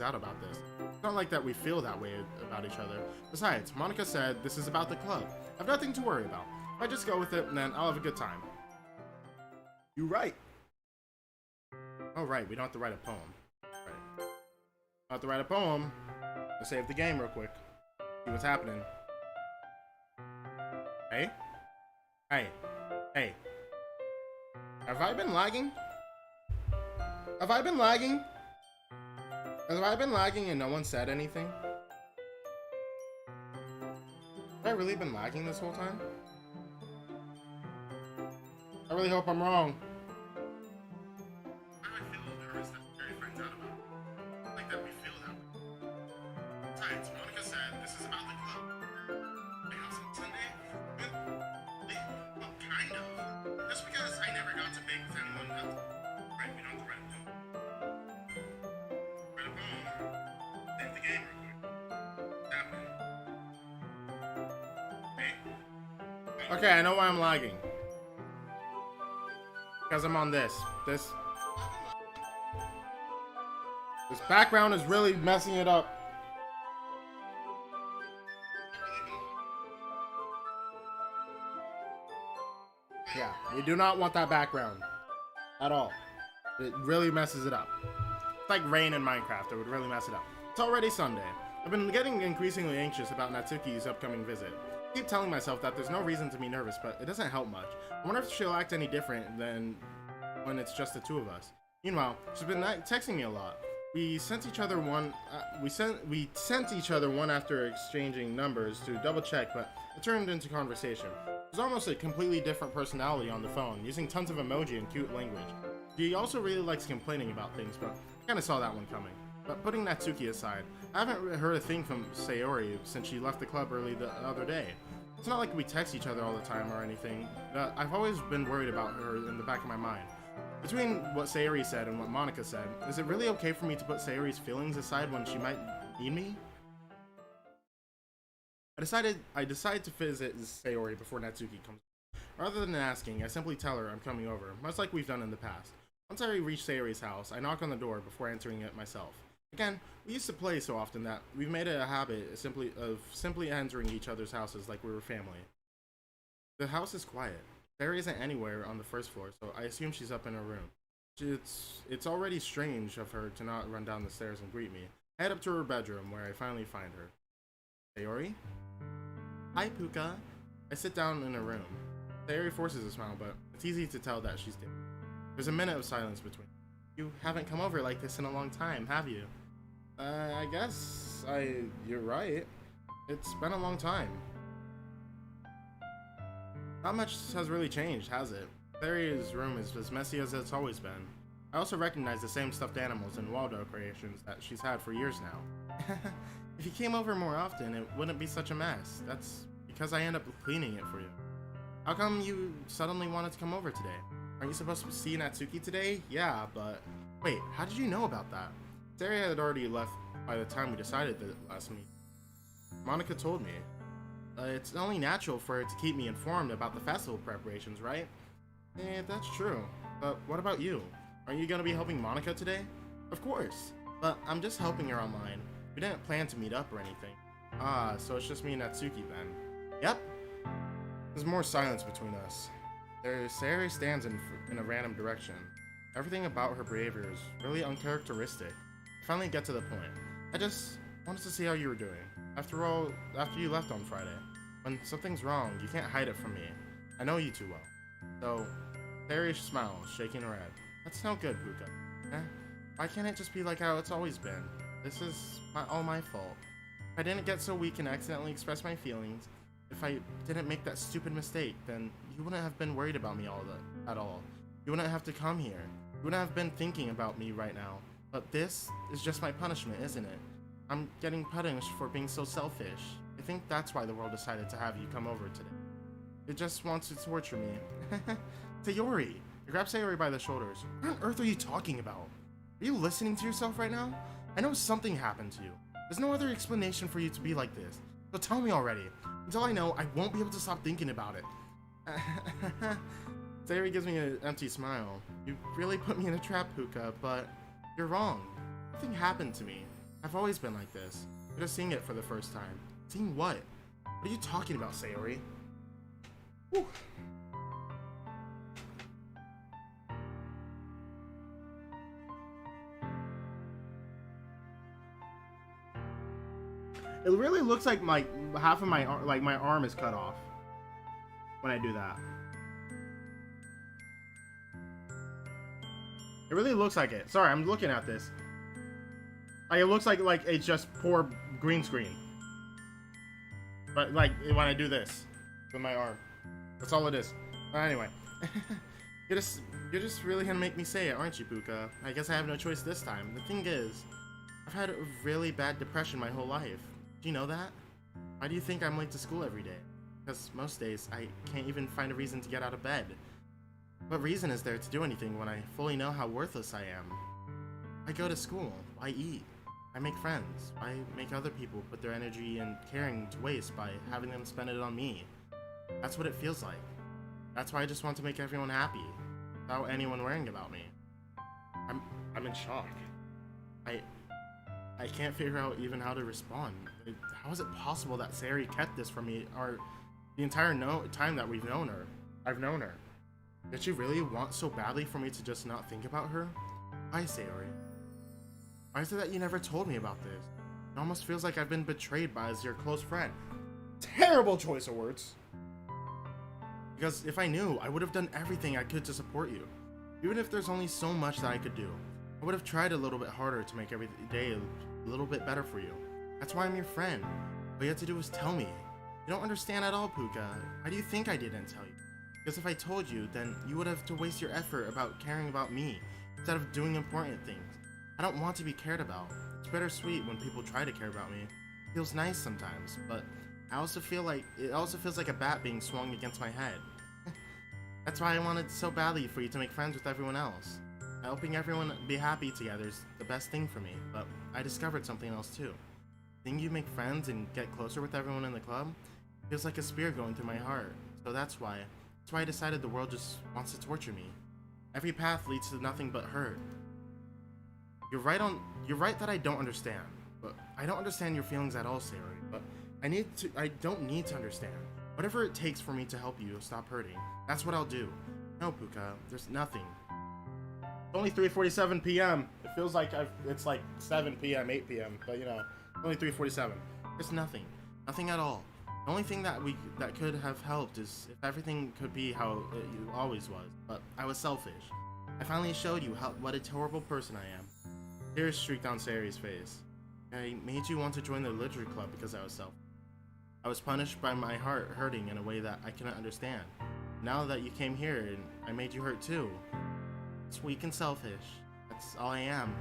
out about this? It's not like that we feel that way about each other. Besides, Monica said this is about the club. I've nothing to worry about. If I just go with it, then I'll have a good time. You're right. Oh, right, we don't have to write a poem. Right. Don't have to write a poem. Let's save the game real quick. See what's happening. Hey? Hey. Hey. Have I been lagging? Have I been lagging? Have I been lagging and no one said anything? Have I really been lagging this whole time? I really hope I'm wrong. Why do I feel nervous that Mary finds out about it? Like that we feel that way. Besides, Monica said this is about the club. My house on Sunday? Well, kind of. Just because I never got to bake with anyone else. Right, we don't have to write a poem. Write a poem. Save the game real quick. What's happening? Hey? Okay, I know why I'm lagging. Because I'm on this background is really messing it up. Yeah, we do not want that background at all. It really messes it up. It's like rain in Minecraft. It would really mess it up. It's already Sunday. I've been getting increasingly anxious about Natsuki's upcoming visit. I keep telling myself that there's no reason to be nervous, but it doesn't help much. I wonder if she'll act any different than when it's just the two of us. Meanwhile, she's been texting me a lot. We sent each other one after exchanging numbers to double check, but it turned into conversation. There's almost a completely different personality on the phone, using tons of emoji and cute language. She also really likes complaining about things, but I kinda saw that one coming. But putting Natsuki aside, I haven't heard a thing from Sayori since she left the club early the other day. It's not like we text each other all the time or anything, but I've always been worried about her in the back of my mind. Between what Sayori said and what Monica said, is it really okay for me to put Sayori's feelings aside when she might need me? I decided to visit Sayori before Natsuki comes. Rather than asking, I simply tell her I'm coming over, much like we've done in the past. Once I reach Sayori's house, I knock on the door before entering it myself. Again, we used to play so often that we've made it a habit of simply entering each other's houses like we were family. The house is quiet. Sayori isn't anywhere on the first floor, so I assume she's up in her room. It's already strange of her to not run down the stairs and greet me. I head up to her bedroom, where I finally find her. Sayori? Hi, Puka. I sit down in her room. Sayori forces a smile, but it's easy to tell that she's dead. There's a minute of silence between. You haven't come over like this in a long time, have you? I guess you're right. It's been a long time. Not much has really changed, has it? Sayori's room is as messy as it's always been. I also recognize the same stuffed animals and wall decorations that she's had for years now. If you came over more often, it wouldn't be such a mess. That's because I end up cleaning it for you. How come you suddenly wanted to come over today? Aren't you supposed to see Natsuki today? Yeah, but... Wait, how did you know about that? Sayori had already left by the time we decided the last meet. Monica told me. It's only natural for her to keep me informed about the festival preparations, right? That's true. But what about you? Aren't you gonna be helping Monica today? Of course. But I'm just helping her online. We didn't plan to meet up or anything. Ah, so it's just me and Natsuki then. Yep. There's more silence between us. Sayori stands in a random direction. Everything about her behavior is really uncharacteristic. I finally get to the point. I just wanted to see how you were doing. After all, after you left on Friday. When something's wrong, you can't hide it from me. I know you too well. So, Sayori smiles, shaking her head. That's no good, Puka. Why can't it just be like how it's always been? This is all my fault. If I didn't get so weak and accidentally express my feelings, if I didn't make that stupid mistake, then you wouldn't have been worried about me at all. You wouldn't have to come here. You wouldn't have been thinking about me right now. But this is just my punishment, isn't it? I'm getting punished for being so selfish. I think that's why the world decided to have you come over today. It just wants to torture me. Sayori! I grab Sayori by the shoulders. What on earth are you talking about? Are you listening to yourself right now? I know something happened to you. There's no other explanation for you to be like this. So tell me already. Until I know, I won't be able to stop thinking about it. Sayori gives me an empty smile. You really put me in a trap, Puka, but you're wrong. Nothing happened to me. I've always been like this. You're just seeing it for the first time. Seeing what? What are you talking about, Sayori? Whew. It really looks like half of my arm is cut off when I do that. It really looks like it. Sorry, I'm looking at this. Like it looks like it's just poor green screen. But like when I do this with my arm, that's all it is. But anyway, you're just really gonna make me say it, aren't you, Puka? I guess I have no choice this time. The thing is, I've had a really bad depression my whole life. Do you know that? Why do you think I'm late to school every day? Because most days, I can't even find a reason to get out of bed. What reason is there to do anything when I fully know how worthless I am? I go to school. I eat. I make friends. I make other people put their energy and caring to waste by having them spend it on me. That's what it feels like. That's why I just want to make everyone happy, without anyone worrying about me. I'm in shock. I can't figure out even how to respond. How is it possible that Sayori kept this from me the entire time that I've known her? Did she really want so badly for me to just not think about her? Why, Sayori? Why is it that you never told me about this? It almost feels like I've been betrayed as your close friend. Terrible choice of words. Because if I knew, I would have done everything I could to support you. Even if there's only so much that I could do. I would have tried a little bit harder to make every day a little bit better for you. That's why I'm your friend. All you have to do is tell me. You don't understand at all, Puka. Why do you think I didn't tell you? Because if I told you, then you would have to waste your effort about caring about me instead of doing important things. I don't want to be cared about. It's bittersweet when people try to care about me. It feels nice sometimes, but it also feels like a bat being swung against my head. That's why I wanted so badly for you to make friends with everyone else. Helping everyone be happy together is the best thing for me, but I discovered something else too. Seeing you make friends and get closer with everyone in the club feels like a spear going through my heart. So that's why I decided the world just wants to torture me. Every path leads to nothing but hurt. You're right that I don't understand, but I don't understand your feelings at all, Sayori, but I don't need to understand. Whatever it takes for me to help you stop hurting, that's what I'll do. No, Puka, there's nothing. It's only 3:47 p.m. It feels like it's like 7 p.m., 8 p.m., but you know, only 3:47. There's nothing. Nothing at all. The only thing that could have helped is if everything could be how it always was, but I was selfish. I finally showed you what a horrible person I am. Tears streaked down Sayori's face. I made you want to join the literature club because I was selfish. I was punished by my heart hurting in a way that I cannot understand. Now that you came here and I made you hurt too. It's weak and selfish. That's all I am.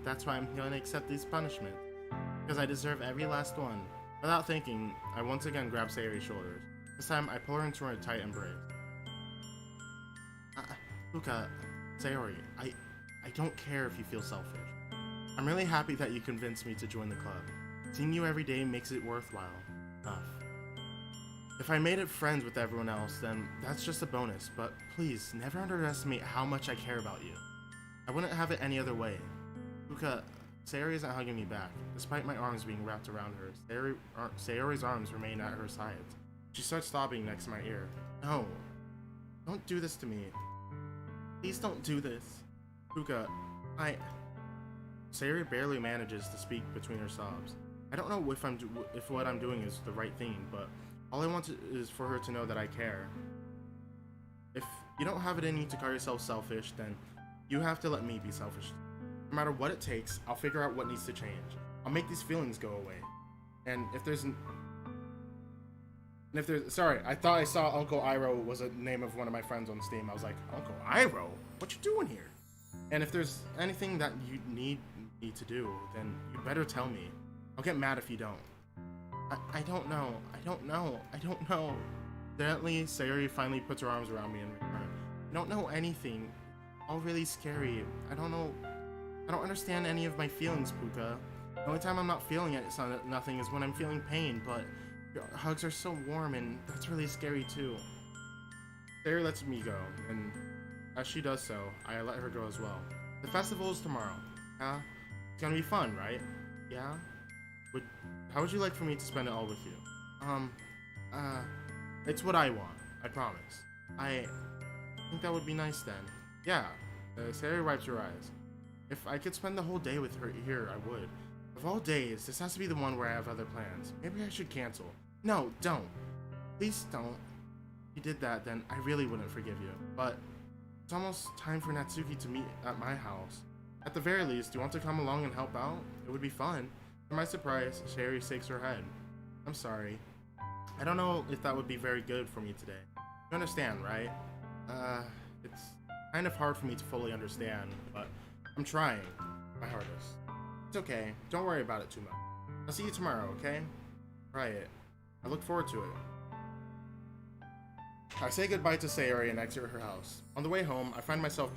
That's why I'm going to accept these punishments. Because I deserve every last one. Without thinking, I once again grab Sayori's shoulders. This time, I pull her into a tight embrace. Puka, Sayori, I don't care if you feel selfish. I'm really happy that you convinced me to join the club. Seeing you every day makes it worthwhile. Enough. If I made it friends with everyone else, then that's just a bonus, but please, never underestimate how much I care about you. I wouldn't have it any other way. Puka, Sayori isn't hugging me back. Despite my arms being wrapped around her, Sayori's arms remain at her sides. She starts sobbing next to my ear. No. Don't do this to me. Please don't do this. Puka, Sayori barely manages to speak between her sobs. I don't know if what I'm doing is the right thing, but all I want is for her to know that I care. If you don't have it in you to call yourself selfish, then you have to let me be selfish. No matter what it takes, I'll figure out what needs to change. I'll make these feelings go away. And sorry, I thought I saw Uncle Iroh was a name of one of my friends on Steam. I was like, Uncle Iroh? What you doing here? And if there's anything that you need me to do, then you better tell me. I'll get mad if you don't. I don't know. Gently, Sayori finally puts her arms around me in return. I don't know anything. All really scary. I don't understand any of my feelings, Puka. The only time I'm not feeling nothing is when I'm feeling pain, but your hugs are so warm and that's really scary too. Sayori lets me go, and as she does so, I let her go as well. The festival is tomorrow. Yeah? It's gonna be fun, right? Yeah? How would you like for me to spend it all with you? It's what I want. I promise. I think that would be nice then. Yeah. Sayori wipes her eyes. If I could spend the whole day with her here, I would. Of all days, this has to be the one where I have other plans. Maybe I should cancel. No, don't. Please don't. If you did that, then I really wouldn't forgive you. But it's almost time for Natsuki to meet at my house. At the very least, do you want to come along and help out? It would be fun. To my surprise, Sayori shakes her head. I'm sorry. I don't know if that would be very good for me today. You understand, right? It's kind of hard for me to fully understand, but I'm trying my hardest. It's okay. Don't worry about it too much. I'll see you tomorrow, okay? Try it. I look forward to it. I say goodbye to Sayori and exit her house. On the way home, I find myself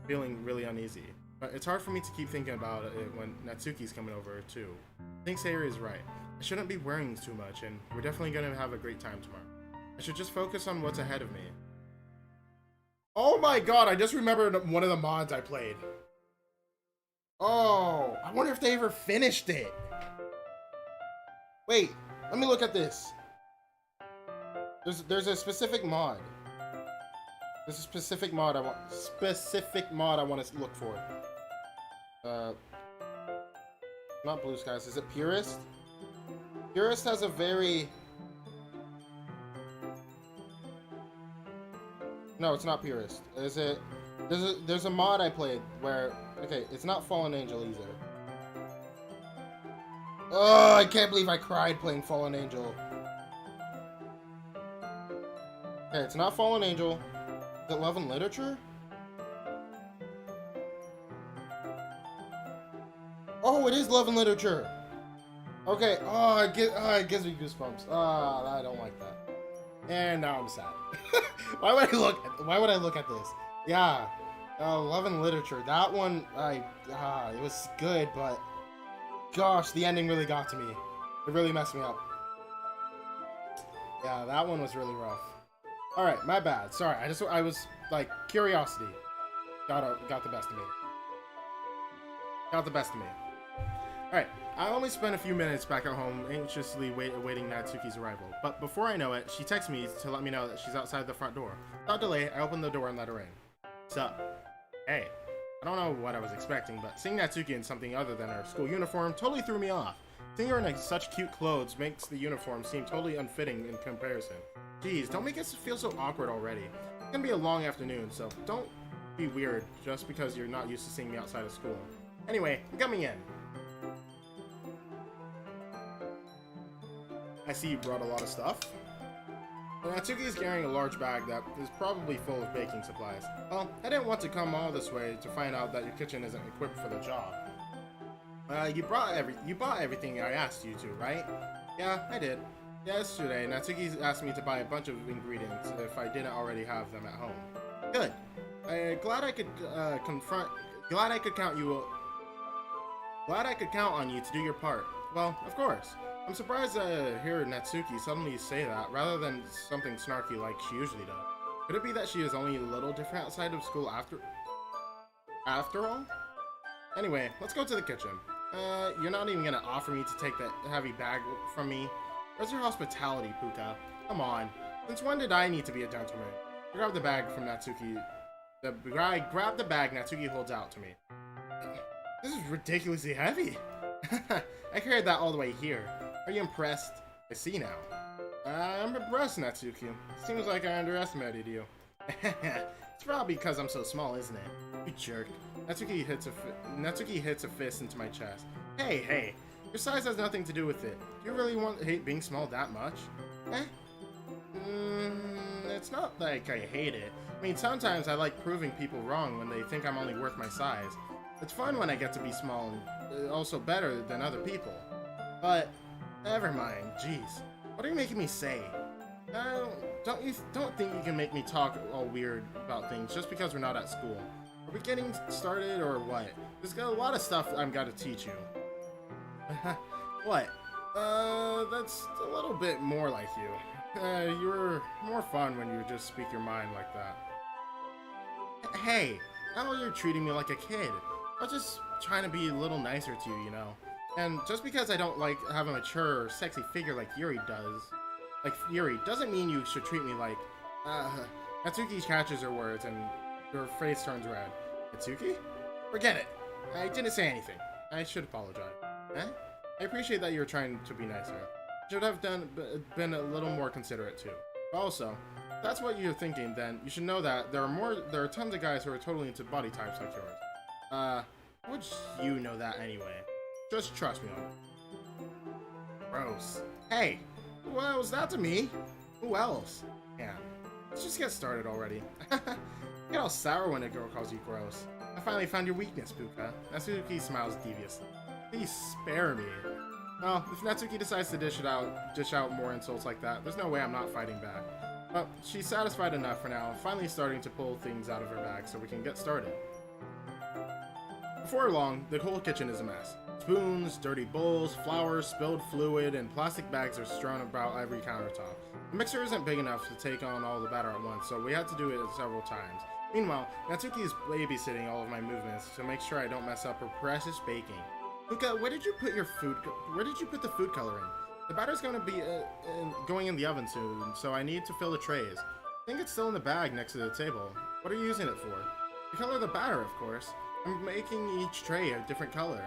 feeling really uneasy. But it's hard for me to keep thinking about it when Natsuki's coming over too. I think Sayori is right. I shouldn't be worrying too much, and we're definitely gonna have a great time tomorrow. I should just focus on what's ahead of me. Oh my god, I just remembered one of the mods I played. Oh, I wonder if they ever finished it. Wait, let me look at this. There's a specific mod. There's a specific mod I want to look for. Not Blue Skies. Is it Purist? Purist has a very... No, it's not Purist. Is it? There's a mod I played where... Okay, it's not Fallen Angel either. Oh, I can't believe I cried playing Fallen Angel. Okay, it's not Fallen Angel. Is it Love and Literature? Oh, it is Love and Literature! Okay, it gives me goosebumps. I don't like that. And now I'm sad. Why would I look at this? Yeah. Love and Literature. That one, it was good, but gosh, the ending really got to me. It really messed me up. Yeah, that one was really rough. Alright, my bad. Sorry, I was, like, curiosity. Got the best of me. Got the best of me. Alright, I only spent a few minutes back at home, anxiously awaiting Natsuki's arrival. But before I know it, she texts me to let me know that she's outside the front door. Without delay, I open the door and let her in. Sup? Hey. I don't know what I was expecting, but seeing Natsuki in something other than her school uniform totally threw me off. Seeing her in such cute clothes makes the uniform seem totally unfitting in comparison. Jeez, don't make it feel so awkward already. It's gonna be a long afternoon, so don't be weird just because you're not used to seeing me outside of school. Anyway, get me in. I see you brought a lot of stuff. Natsuki is carrying a large bag that is probably full of baking supplies. Well, I didn't want to come all this way to find out that your kitchen isn't equipped for the job. You bought everything I asked you to, right? Yeah, I did. Yesterday, Natsuki asked me to buy a bunch of ingredients if I didn't already have them at home. Good. Glad I could count on you to do your part. Well, of course. I'm surprised to hear Natsuki suddenly say that, rather than something snarky like she usually does. Could it be that she is only a little different outside of school after all? Anyway, let's go to the kitchen. You're not even gonna offer me to take that heavy bag from me? Where's your hospitality, Puka? Come on. Since when did I need to be a gentleman? I grab the bag from Natsuki. I grab the bag Natsuki holds out to me. This is ridiculously heavy. I carried that all the way here. Are you impressed? I see now. I'm impressed, Natsuki. Seems like I underestimated you. It's probably because I'm so small, isn't it? You jerk. Natsuki hits a fist into my chest. Hey, your size has nothing to do with it. Do you really hate being small that much? It's not like I hate it. I mean, sometimes I like proving people wrong when they think I'm only worth my size. It's fun when I get to be small and also better than other people. But, never mind, jeez. What are you making me say? Don't think you can make me talk all weird about things just because we're not at school. Are we getting started or what? There's got a lot of stuff I've got to teach you. What? That's a little bit more like you. You're more fun when you just speak your mind like that. Hey, now you're treating me like a kid. I was just trying to be a little nicer to you, you know. And just because I don't like have a mature or sexy figure like Yuri doesn't mean you should treat me like, Natsuki catches her words and her face turns red. Natsuki? Forget it. I didn't say anything. I should apologize. I appreciate that you're trying to be nicer. Should have been a little more considerate too. Also, if that's what you're thinking, then you should know that there are tons of guys who are totally into body types like yours. Would you know that anyway? Just trust me on it. Gross. Hey, what was that to me? Who else? Yeah, let's just get started already. Get all sour when a girl calls you gross. I finally found your weakness, Puka. Natsuki smiles deviously. Please spare me. Well, if Natsuki decides to dish out more insults like that, there's no way I'm not fighting back. But she's satisfied enough for now, finally starting to pull things out of her bag so we can get started. Before long, the whole kitchen is a mess. Spoons, dirty bowls, flour, spilled fluid, and plastic bags are strewn about every countertop. The mixer isn't big enough to take on all the batter at once, so we had to do it several times. Meanwhile, Natsuki is babysitting all of my movements to make sure I don't mess up her precious baking. Puka, where did you put the food color in? The batter's going to be going in the oven soon, so I need to fill the trays. I think it's still in the bag next to the table. What are you using it for? To color the batter, of course. I'm making each tray a different color.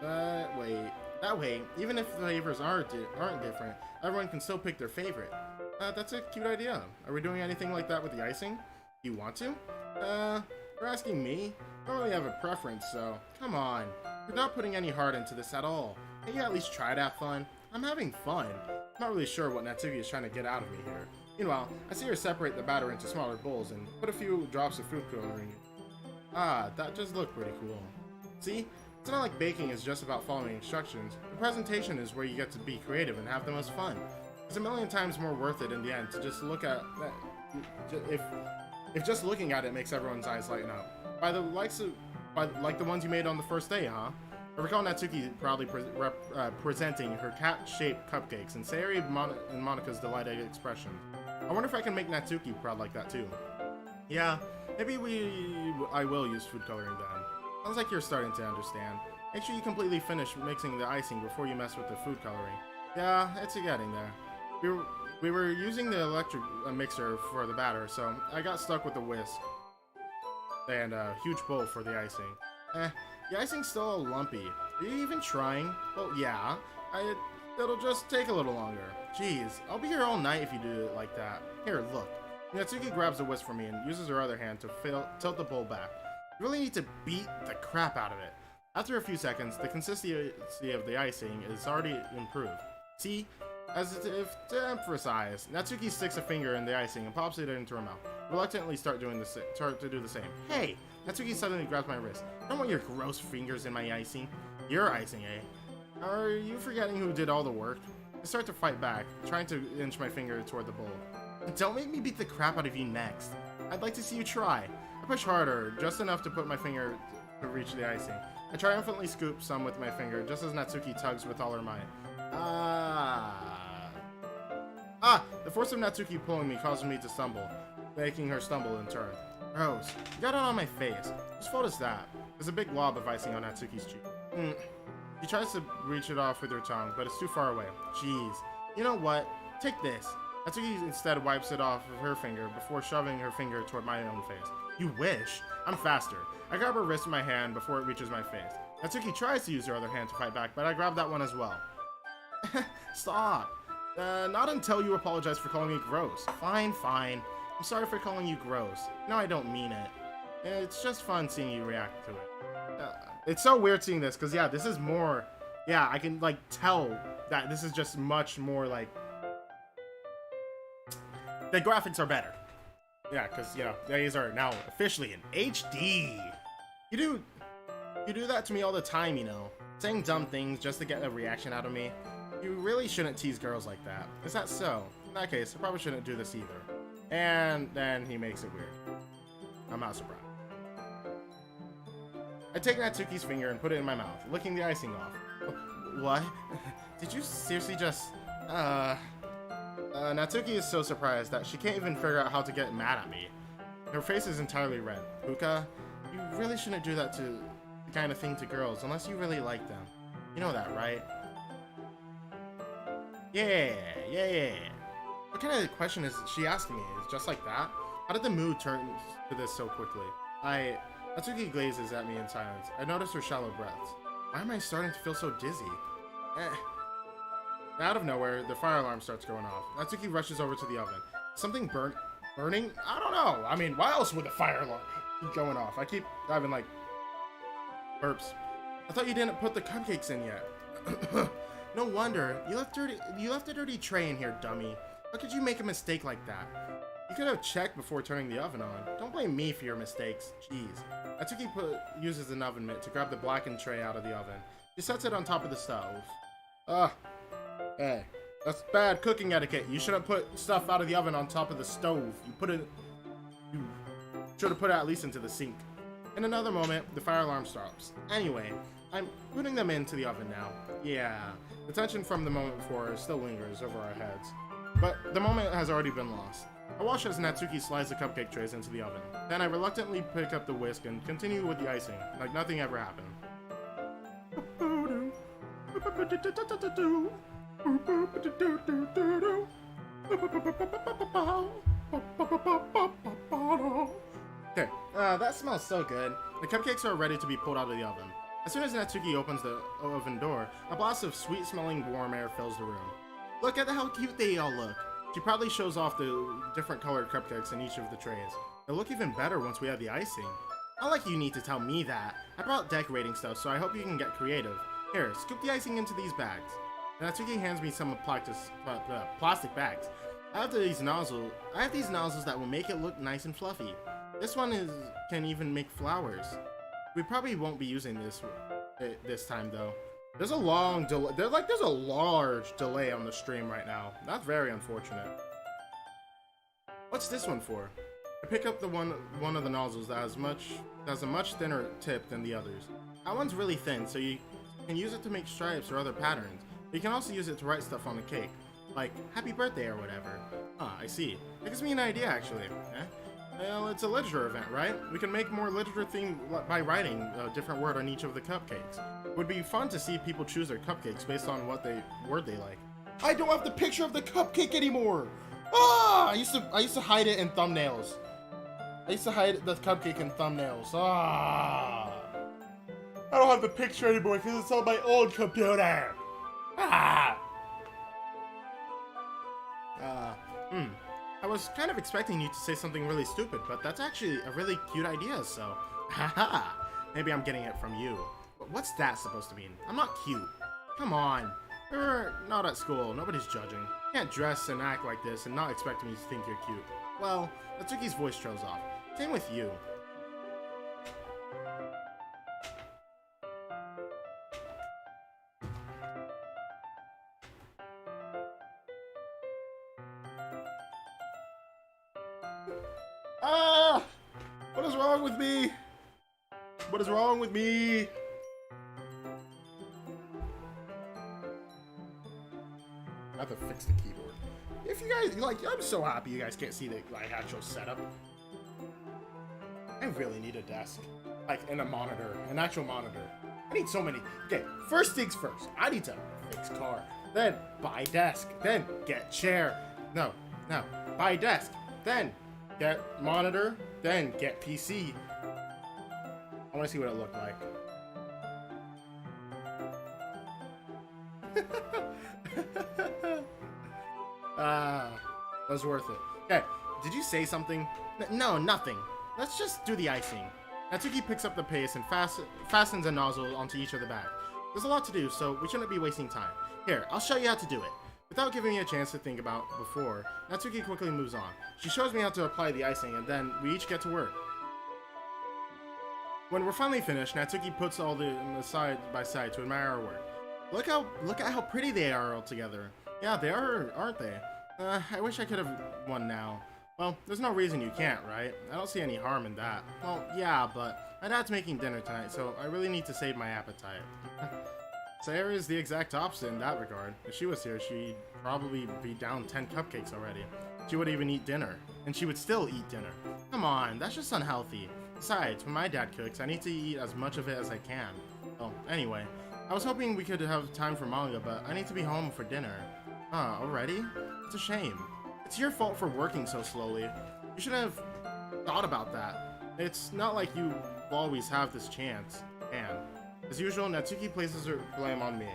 That way, even if the flavors aren't different, everyone can still pick their favorite. That's a cute idea. Are we doing anything like that with the icing? Do you want to? You're asking me? I don't really have a preference, so come on. You're not putting any heart into this at all. Can you at least try to have fun? I'm having fun. I'm not really sure what Natsuki is trying to get out of me here. Meanwhile, I see her separate the batter into smaller bowls and put a few drops of food coloring. Ah, that just looked pretty cool. See? It's not like baking is just about following instructions. The presentation is where you get to be creative and have the most fun. It's a million times more worth it in the end to just look at that. If just looking at it makes everyone's eyes lighten up. By like the ones you made on the first day, huh? I recall Natsuki proudly presenting her cat-shaped cupcakes and Sayori and Monika's delighted expression. I wonder if I can make Natsuki proud like that too. Yeah, maybe I will use food coloring then. Sounds like you're starting to understand. Make sure you completely finish mixing the icing before you mess with the food coloring. Yeah, it's getting there. We were using the electric mixer for the batter, so I got stuck with the whisk and a huge bowl for the icing. The icing's still all lumpy. Are you even trying? Well, yeah. It'll just take a little longer. Jeez, I'll be here all night if you do it like that. Here, look. Natsuki grabs the whisk from me and uses her other hand to tilt the bowl back. You really need to beat the crap out of it. After a few seconds, the consistency of the icing is already improved. See? As if to emphasize, Natsuki sticks a finger in the icing and pops it into her mouth. Reluctantly start to do the same. Hey! Natsuki suddenly grabs my wrist. Don't want your gross fingers in my icing. Your icing, eh? Are you forgetting who did all the work? I start to fight back, trying to inch my finger toward the bowl. Don't make me beat the crap out of you next. I'd like to see you try. I push harder, just enough to put my finger to reach the icing. I triumphantly scoop some with my finger, just as Natsuki tugs with all her might. The force of Natsuki pulling me causes me to stumble, making her stumble in turn. Gross. You got it on my face. Whose fault is that? There's a big glob of icing on Natsuki's cheek. She tries to reach it off with her tongue, but it's too far away. Jeez. You know what? Take this. Natsuki instead wipes it off of her finger before shoving her finger toward my own face. You wish. I'm faster. I grab her wrist in my hand before it reaches my face. Natsuki tries to use her other hand to fight back, but I grab that one as well. Stop. Not until you apologize for calling me gross. Fine. I'm sorry for calling you gross. No, I don't mean it. It's just fun seeing you react to it. It's so weird seeing this, because, yeah, this is more... Yeah, I can, like, tell that this is just much more, like... The graphics are better. Yeah, because, you know, these are now officially in HD. You do that to me all the time, you know. Saying dumb things just to get a reaction out of me. You really shouldn't tease girls like that. Is that so? In that case, I probably shouldn't do this either. And then he makes it weird. I'm not surprised. I take Natsuki's finger and put it in my mouth, licking the icing off. What? Did you seriously just... Natsuki is so surprised that she can't even figure out how to get mad at me. Her face is entirely red. Puka, you really shouldn't do that to the kind of thing to girls unless you really like them. You know that, right? Yeah. What kind of question is she asking me? Is just like that? How did the mood turn to this so quickly? Natsuki glazes at me in silence. I notice her shallow breaths. Why am I starting to feel so dizzy? Out of nowhere, the fire alarm starts going off. Natsuki rushes over to the oven. Something burning? I don't know. I mean, why else would the fire alarm keep going off? I keep having, like, burps. I thought you didn't put the cupcakes in yet. No wonder. You left a dirty tray in here, dummy. How could you make a mistake like that? You could have checked before turning the oven on. Don't blame me for your mistakes. Jeez. Natsuki uses an oven mitt to grab the blackened tray out of the oven. She sets it on top of the stove. Hey, that's bad cooking etiquette. You shouldn't put stuff out of the oven on top of the stove. You should have put it at least into the sink. In another moment, the fire alarm stops. Anyway, I'm putting them into the oven now. Yeah, the tension from the moment before still lingers over our heads. But the moment has already been lost. I watch as Natsuki slides the cupcake trays into the oven. Then I reluctantly pick up the whisk and continue with the icing, like nothing ever happened. Okay, that smells so good. The cupcakes are ready to be pulled out of the oven. As soon as Natsuki opens the oven door, a blast of sweet-smelling warm air fills the room. Look at how cute they all look. She proudly shows off the different colored cupcakes in each of the trays. They'll look even better once we have the icing. Not like you need to tell me that. I brought decorating stuff, so I hope you can get creative. Here, scoop the icing into these bags. Natsuki hands me some plastic bags. I have these nozzles that will make it look nice and fluffy. This one can even make flowers. We probably won't be using this time though. There's a long delay. There's a large delay on the stream right now. That's very unfortunate. What's this one for? I pick up the one of the nozzles that has a much thinner tip than the others. That one's really thin, so you can use it to make stripes or other patterns. But you can also use it to write stuff on the cake, like "Happy Birthday" or whatever. Ah, I see. That gives me an idea, actually. Well, it's a literature event, right? We can make more literature theme by writing a different word on each of the cupcakes. It would be fun to see people choose their cupcakes based on what word they like. I don't have the picture of the cupcake anymore. Ah! I used to hide it in thumbnails. I used to hide the cupcake in thumbnails. Ah! I don't have the picture anymore because it's on my old computer. Ah! I was kind of expecting you to say something really stupid, but that's actually a really cute idea, so... Haha! Maybe I'm getting it from you. But what's that supposed to mean? I'm not cute. Come on. We're not at school. Nobody's judging. You can't dress and act like this and not expect me to think you're cute. Well, Natsuki's voice trails off. Same with you. Ah! What is wrong with me? What is wrong with me? I have to fix the keyboard. If you guys, I'm so happy you guys can't see the, actual setup. I really need a desk. And a monitor. An actual monitor. I need so many. Okay, first things first. I need to fix car. Then, buy desk. Then, get chair. No. Buy desk. Then, get monitor, then get PC. I want to see what it looked like. That was worth it. Okay, did you say something? No, nothing. Let's just do the icing. Natsuki picks up the paste and fastens a nozzle onto each of the bags. There's a lot to do, so we shouldn't be wasting time. Here, I'll show you how to do it. Without giving me a chance to think about before, Natsuki quickly moves on. She shows me how to apply the icing, and then we each get to work. When we're finally finished, Natsuki puts all them side by side to admire our work. Look at how pretty they are all together. Yeah, they are, aren't they? I wish I could have one now. Well, there's no reason you can't, right? I don't see any harm in that. Well, yeah, but my dad's making dinner tonight, so I really need to save my appetite. Sayori is the exact opposite in that regard. If she was here, she'd probably be down 10 cupcakes already. She would even eat dinner. And she would still eat dinner. Come on, that's just unhealthy. Besides, when my dad cooks, I need to eat as much of it as I can. Oh, anyway. I was hoping we could have time for manga, but I need to be home for dinner. Already? It's a shame. It's your fault for working so slowly. You should have thought about that. It's not like you always have this chance. And as usual, Natsuki places her blame on me.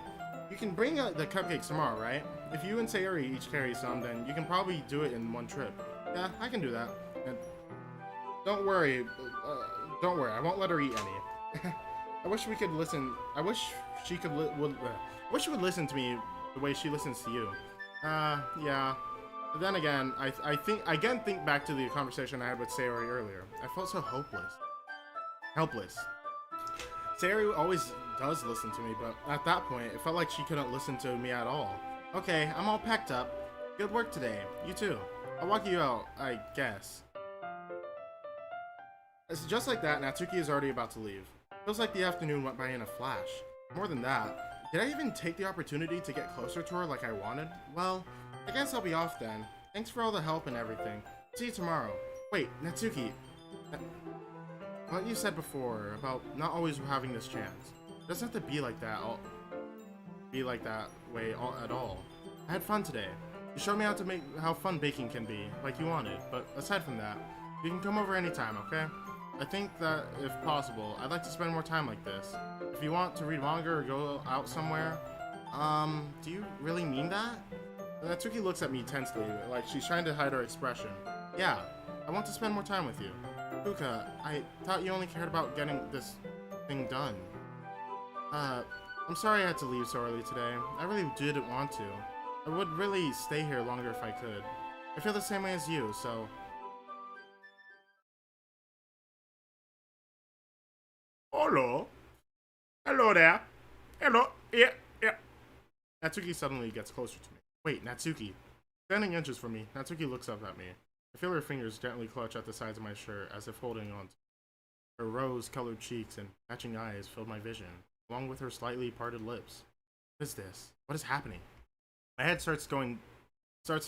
You can bring the cupcakes tomorrow, right? If you and Sayori each carry some, then you can probably do it in one trip. Yeah, I can do that. And don't worry, I won't let her eat any. I wish we could listen. I wish she could. I wish she would listen to me the way she listens to you. Yeah. But then again, I think back to the conversation I had with Sayori earlier. I felt so helpless. Sayori always does listen to me, but at that point, it felt like she couldn't listen to me at all. Okay, I'm all packed up. Good work today. You too. I'll walk you out, I guess. It's just like that, Natsuki is already about to leave. Feels like the afternoon went by in a flash. More than that, did I even take the opportunity to get closer to her like I wanted? Well, I guess I'll be off then. Thanks for all the help and everything. See you tomorrow. Wait, Natsuki. What you said before about not always having this chance. It doesn't have to be like that at all. I had fun today. You showed me how fun baking can be, like you wanted, but aside from that, you can come over anytime, okay? I think that, if possible, I'd like to spend more time like this. If you want to read manga or go out somewhere, do you really mean that? Natsuki looks at me tensely, like she's trying to hide her expression. Yeah, I want to spend more time with you. Puka, I thought you only cared about getting this thing done. I'm sorry I had to leave so early today. I really didn't want to. I would really stay here longer if I could. I feel the same way as you, so... Hello? Hello there. Hello. Yeah, yeah. Natsuki suddenly gets closer to me. Wait, Natsuki. Standing inches from me, Natsuki looks up at me. I feel her fingers gently clutch at the sides of my shirt as if holding on. Her rose-colored cheeks and matching eyes filled my vision, along with her slightly parted lips. What is this? What is happening? My head starts to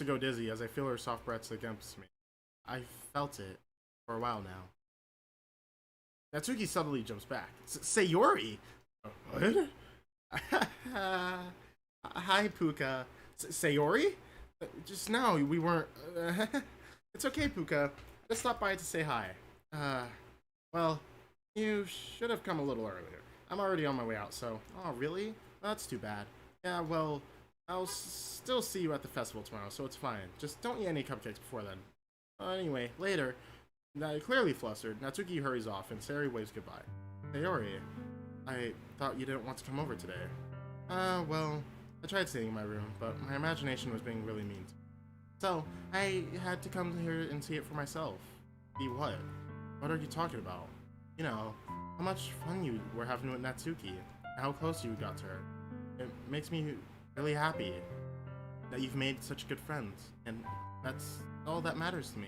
go dizzy as I feel her soft breaths against me. I felt it for a while now. Natsuki suddenly jumps back. Sayori! What? Hi, Puka. Sayori? Just now, we weren't... It's okay, Puka. I just stopped by to say hi. Well, you should have come a little earlier. I'm already on my way out, so... Oh, really? That's too bad. Yeah, well, I'll still see you at the festival tomorrow, so it's fine. Just don't eat any cupcakes before then. Anyway, later... Clearly flustered, Natsuki hurries off, and Sayori waves goodbye. Sayori, I thought you didn't want to come over today. Well, I tried staying in my room, but my imagination was being really mean to me. So, I had to come here and see it for myself. See what? What are you talking about? You know, how much fun you were having with Natsuki, and how close you got to her. It makes me really happy that you've made such good friends, and that's all that matters to me.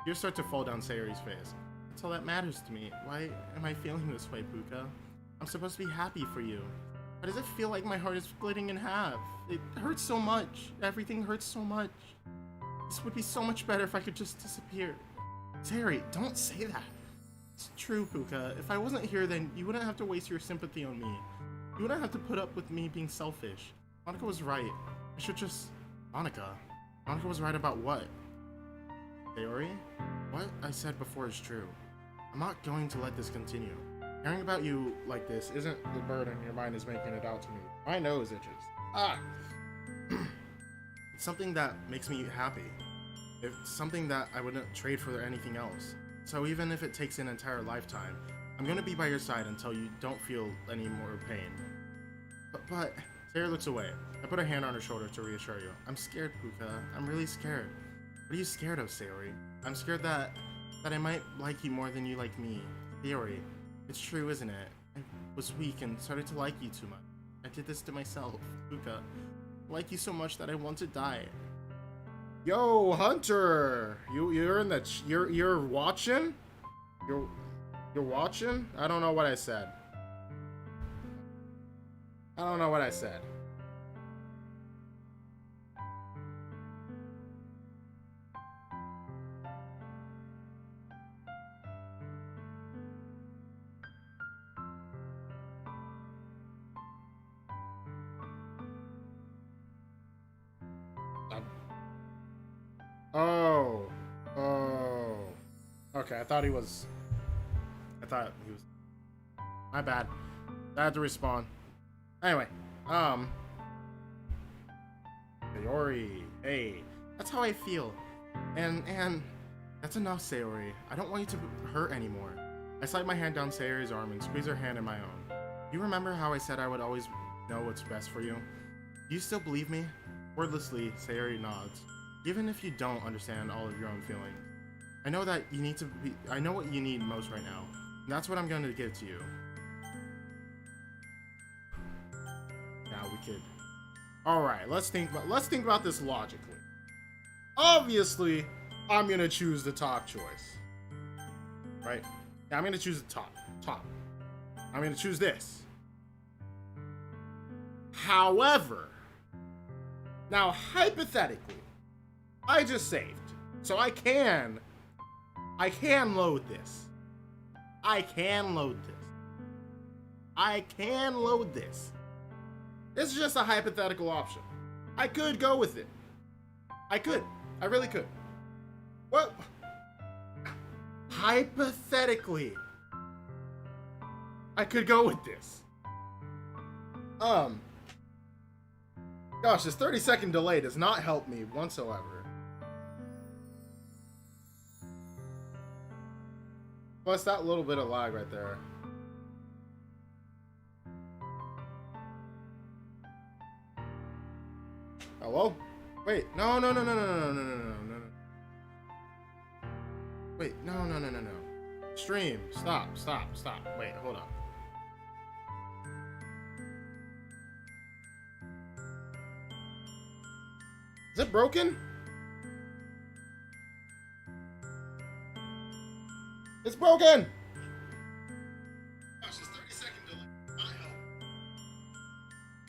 Tears start to fall down Sayori's face. That's all that matters to me. Why am I feeling this way, Puka? I'm supposed to be happy for you. Why does it feel like my heart is splitting in half? It hurts so much. Everything hurts so much. This would be so much better if I could just disappear. Sayori, don't say that. It's true, Puka. If I wasn't here, then you wouldn't have to waste your sympathy on me. You wouldn't have to put up with me being selfish. Monika was right. I should just... Monika was right about what? Sayori? What I said before is true. I'm not going to let this continue. Caring about you like this isn't the burden your mind is making it out to me. My nose itches. Ah! It's something that makes me happy. It's something that I wouldn't trade for anything else. So even if it takes an entire lifetime, I'm gonna be by your side until you don't feel any more pain. But Sayori looks away. I put a hand on her shoulder to reassure you. I'm scared, Puka. I'm really scared. What are you scared of, Sayori? I'm scared that I might like you more than you like me. Sayori, it's true, isn't it? I was weak and started to like you too much. I did this to myself, Puka. I like you so much that I want to die. Yo, Hunter! You're in the you're watching? You're watching? I don't know what I said. I don't know what I said. Oh. Okay, I thought he was... My bad. I had to respawn. Anyway, Sayori, hey, that's how I feel. And that's enough, Sayori. I don't want you to hurt anymore. I slide my hand down Sayori's arm and squeeze her hand in my own. You remember how I said I would always know what's best for you? Do you still believe me? Wordlessly, Sayori nods. Even if you don't understand all of your own feelings. I know that you need to be... I know what you need most right now. And that's what I'm going to give to you. Now we could... Alright, let's think about this logically. Obviously, I'm going to choose the top choice. Right? Yeah, I'm going to choose the top. I'm going to choose this. However, now hypothetically, I just saved, so I can load this. I can load this. This is just a hypothetical option. I could go with it. I really could. Well, hypothetically, I could go with this. Gosh, this 30-second delay does not help me whatsoever. Plus that little bit of lag right there. Hello? Wait, no, no, no, no, no, no, no, no, no, no, no. Wait, no, no, no, no, no. Stream, stop, stop, stop. Wait, hold up. Is it broken? It's broken!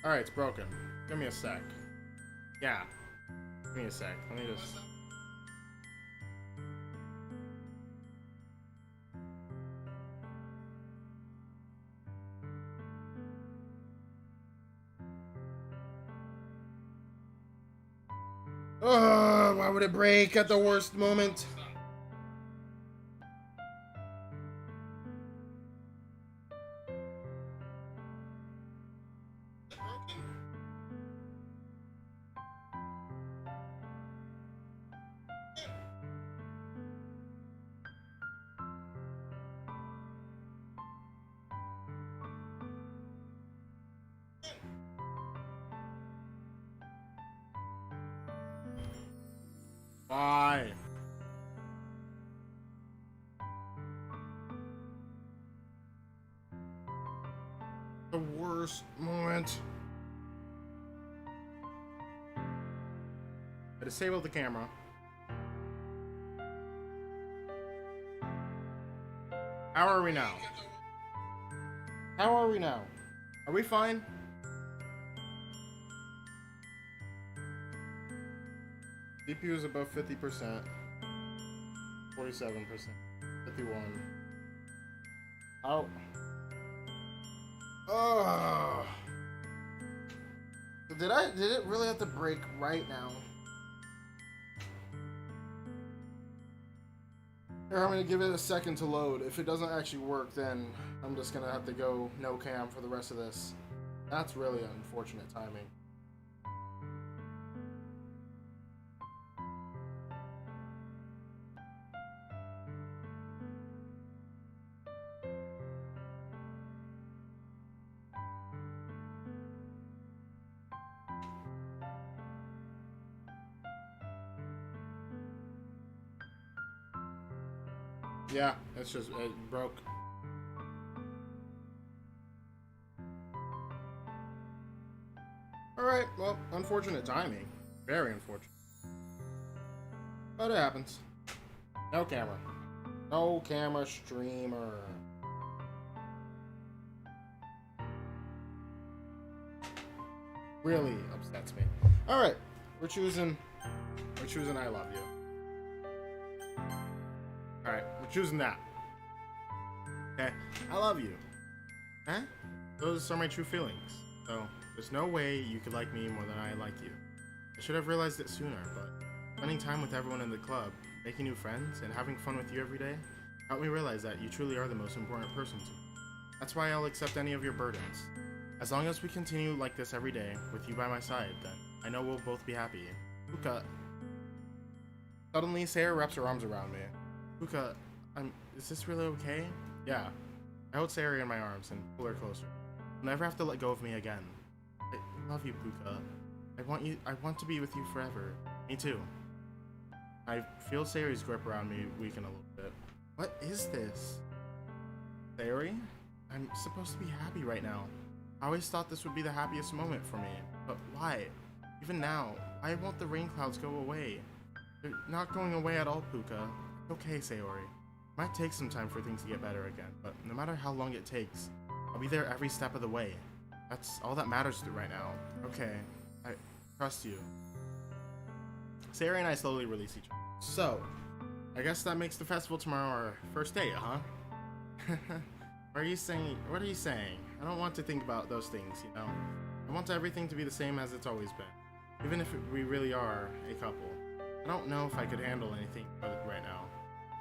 Alright, it's broken. Give me a sec. Yeah. Give me a sec. Let me just... Ugh, why would it break at the worst moment? Why? The worst moment. I disabled the camera. How are we now? How are we now? Are we fine? CPU is above 50%. 47%. 51. Ow. Oh. Did it really have to break right now? Here, I'm gonna give it a second to load. If it doesn't actually work, then I'm just gonna have to go no cam for the rest of this. That's really unfortunate timing. Yeah, it's just, it broke. Alright, well, unfortunate timing. Very unfortunate. But it happens. No camera. No camera streamer. Really upsets me. Alright, we're choosing I love you. Alright, we're choosing that. Okay, I love you. Huh? Those are my true feelings. So, there's no way you could like me more than I like you. I should have realized it sooner, but spending time with everyone in the club, making new friends, and having fun with you every day helped me realize that you truly are the most important person to me. That's why I'll accept any of your burdens. As long as we continue like this every day, with you by my side, then I know we'll both be happy. Puka. Suddenly, Sarah wraps her arms around me. Puka, is this really okay? Yeah. I hold Sayori in my arms and pull her closer. You'll never have to let go of me again. I love you, Puka. I want to be with you forever. Me too. I feel Sayori's grip around me weaken a little bit. What is this? Sayori? I'm supposed to be happy right now. I always thought this would be the happiest moment for me. But why? Even now, why won't the rain clouds go away? They're not going away at all, Puka. Okay, Sayori. It might take some time for things to get better again, but no matter how long it takes, I'll be there every step of the way. That's all that matters to right now. Okay, I trust you. Sayori and I slowly release each other. So, I guess that makes the festival tomorrow our first date, huh? What are you saying? I don't want to think about those things, you know? I want everything to be the same as it's always been. Even if we really are a couple. I don't know if I could handle anything right now.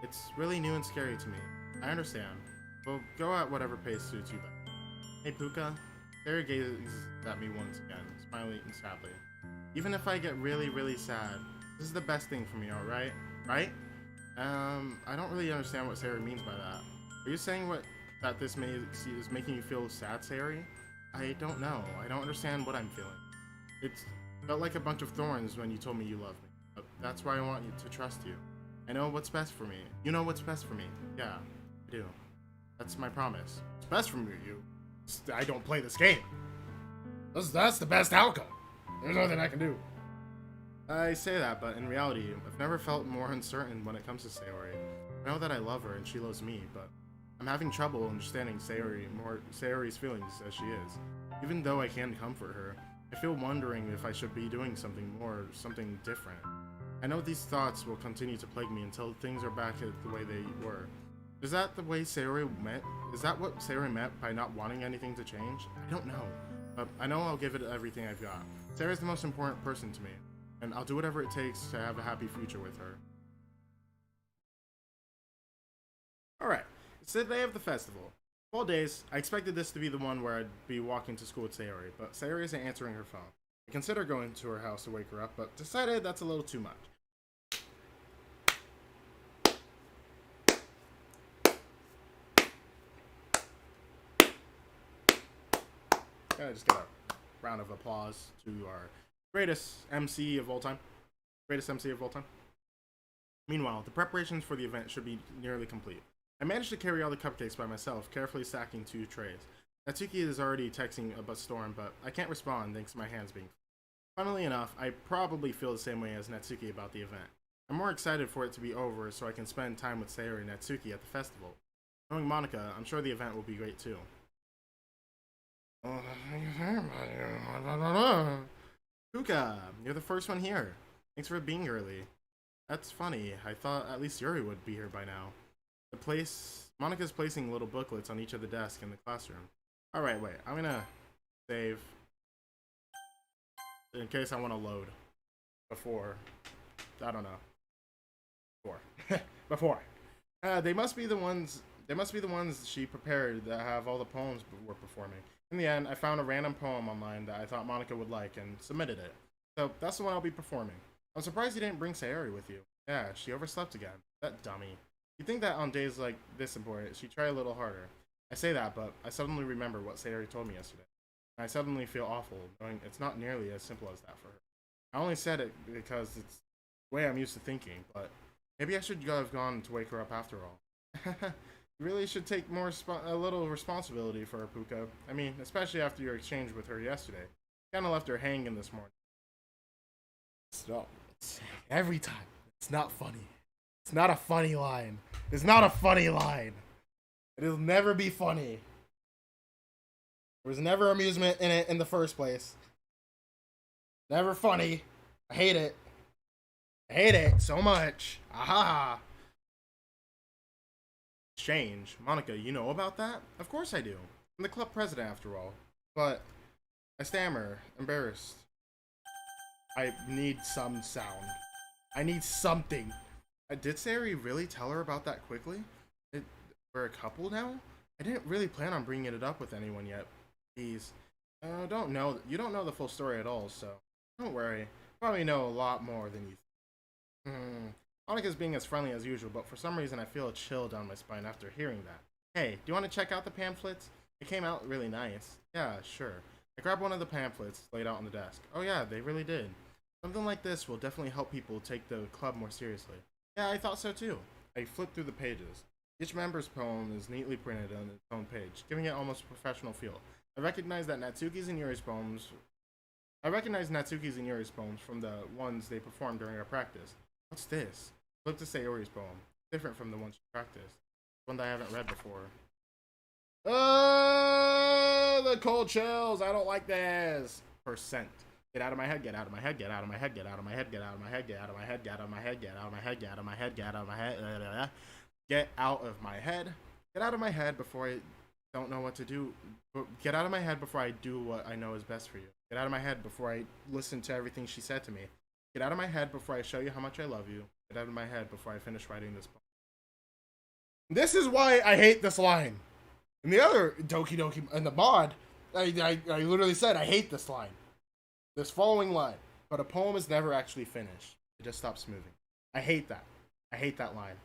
It's really new and scary to me. I understand. We'll go at whatever pace suits you best. Hey, Puka. Sarah gazes at me once again, smiling sadly. Even if I get really, really sad, this is the best thing for me, alright? Right? I don't really understand what Sarah means by that. Are you saying that this is making you feel sad, Sayori? I don't know. I don't understand what I'm feeling. It's Felt like a bunch of thorns when you told me you loved me. But that's why I want you to trust you. I know what's best for me. You know what's best for me. Yeah, I do. That's my promise. What's best for you? I don't play this game. That's the best outcome. There's nothing I can do. I say that, but in reality, I've never felt more uncertain when it comes to Sayori. I know that I love her and she loves me, but I'm having trouble understanding Sayori's feelings as she is. Even though I can comfort her, I feel wondering if I should be doing something more, something different. I know these thoughts will continue to plague me until things are back at the way they were. Is that the way Sayori meant? Is that what Sayori meant by not wanting anything to change? I don't know, but I know I'll give it everything I've got. Sayori's the most important person to me, and I'll do whatever it takes to have a happy future with her. Alright, it's the day of the festival. 12 days, I expected this to be the one where I'd be walking to school with Sayori, but Sayori isn't answering her phone. I considered going to her house to wake her up, but decided that's a little too much. Gotta just get a round of applause to our greatest MC of all time. Meanwhile, the preparations for the event should be nearly complete. I managed to carry all the cupcakes by myself, carefully stacking 2 trays. Natsuki is already texting about Storm, but I can't respond thanks to my hands being full. Funnily enough, I probably feel the same way as Natsuki about the event. I'm more excited for it to be over so I can spend time with Sayori and Natsuki at the festival. Knowing Monica, I'm sure the event will be great too. Puka, you're the first one here. Thanks for being early. That's funny. I thought at least Yuri would be here by now. Monica's placing little booklets on each of the desks in the classroom. Alright, wait. I'm gonna save in case I want to load before. I don't know. Before. They must be the ones she prepared that have all the poems we're performing. In the end, I found a random poem online that I thought Monica would like and submitted it. So that's the one I'll be performing. I'm surprised you didn't bring Sayori with you. Yeah, she overslept again. That dummy. You'd think that on days like this important, she'd try a little harder. I say that, but I suddenly remember what Sayori told me yesterday. And I suddenly feel awful, knowing it's not nearly as simple as that for her. I only said it because it's the way I'm used to thinking, but maybe I should have gone to wake her up after all. You really should take a little responsibility for her, Puka. I mean, especially after your exchange with her yesterday. Kinda left her hanging this morning. Stop. Every time. It's not funny. It's not a funny line. It's not a funny line. It'll never be funny. There was never amusement in it in the first place. Never funny. I hate it. I hate it so much. Aha. Exchange. Monica, you know about that? Of course I do. I'm the club president after all. But I stammer, embarrassed. I need some sound. I need something. Did Sayori really tell her about that quickly? We're a couple now? I didn't really plan on bringing it up with anyone yet. Please. You don't know the full story at all, so don't worry. You probably know a lot more than you think. Monica's being as friendly as usual, but for some reason I feel a chill down my spine after hearing that. Hey, do you want to check out the pamphlets? It came out really nice. Yeah, sure. I grabbed one of the pamphlets laid out on the desk. Oh yeah, they really did. Something like this will definitely help people take the club more seriously. Yeah, I thought so too. I flipped through the pages. Each member's poem is neatly printed on its own page, giving it almost a professional feel. I recognize Natsuki's and Yuri's poems from the ones they performed during our practice. What's this? Flip to Sayori's poem. Different from the one she practiced. One that I haven't read before. Oh, the cold chills. I don't like this. Percent. Get out of my head, get out of my head, get out of my head, get out of my head, get out of my head, get out of my head, get out of my head, get out of my head, get out of my head, get out of my head, get out of my head. Get out of my head before I don't know what to do. Get out of my head before I do what I know is best for you. Get out of my head before I listen to everything she said to me. Get out of my head before I show you how much I love you. Get out of my head before I finish writing this poem. This is why I hate this line. In the other Doki Doki, in the mod, I literally said I hate this line. This following line. But a poem is never actually finished. It just stops moving. I hate that. I hate that line.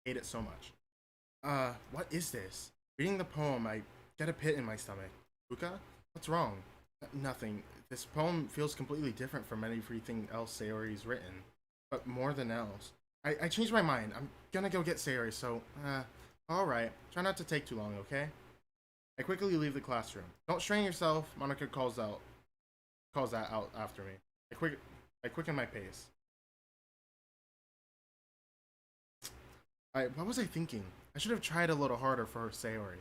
I hate it so much. What is this? Reading the poem, I get a pit in my stomach. Puka? What's wrong? Nothing. this poem feels completely different from everything else Sayori's written. But more than else. I changed my mind. I'm gonna go get Sayori, so, alright. Try not to take too long, okay? I quickly leave the classroom. Don't strain yourself, Monica calls that out after me. I quicken my pace. What was I thinking? I should have tried a little harder for her Sayori.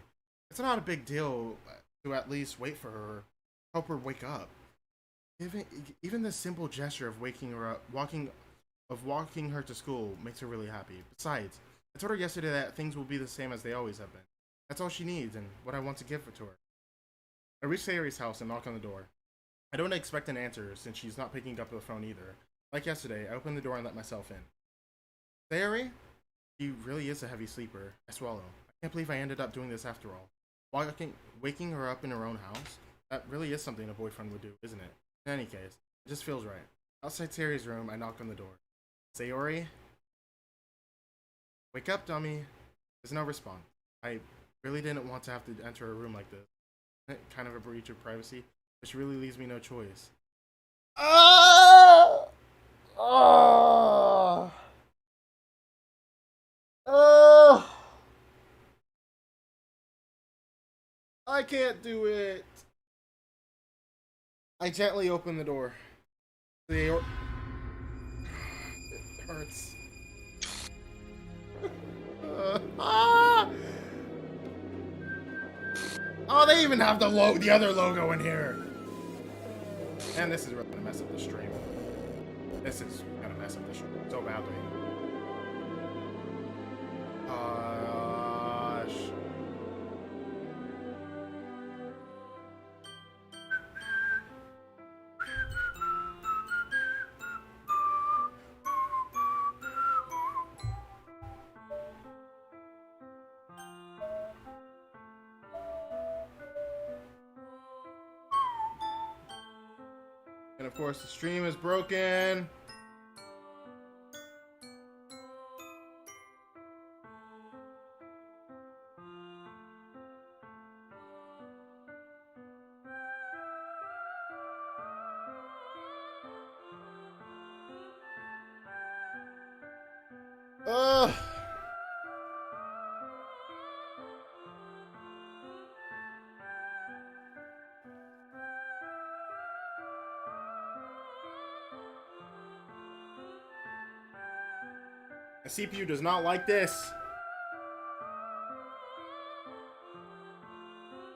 It's not a big deal to at least wait for her, help her wake up. Even the simple gesture of waking her up, walking her to school makes her really happy. Besides, I told her yesterday that things will be the same as they always have been. That's all she needs and what I want to give it to her. I reach Sayori's house and knock on the door. I don't expect an answer since she's not picking up the phone either. Like yesterday, I open the door and let myself in. Sayori? She really is a heavy sleeper. I swallow. I can't believe I ended up doing this after all. Waking her up in her own house? That really is something a boyfriend would do, isn't it? In any case, it just feels right. Outside Sayori's room, I knock on the door. Sayori? Wake up, dummy. There's no response. I really didn't want to have to enter a room like this. Kind of a breach of privacy, but she really leaves me no choice. I can't do it. I gently open the door. It hurts. Oh, they even have the other logo in here. And this is really gonna mess up the stream. This is gonna mess up the stream so badly. Gosh. And of course, the stream is broken. Ugh. The CPU does not like this.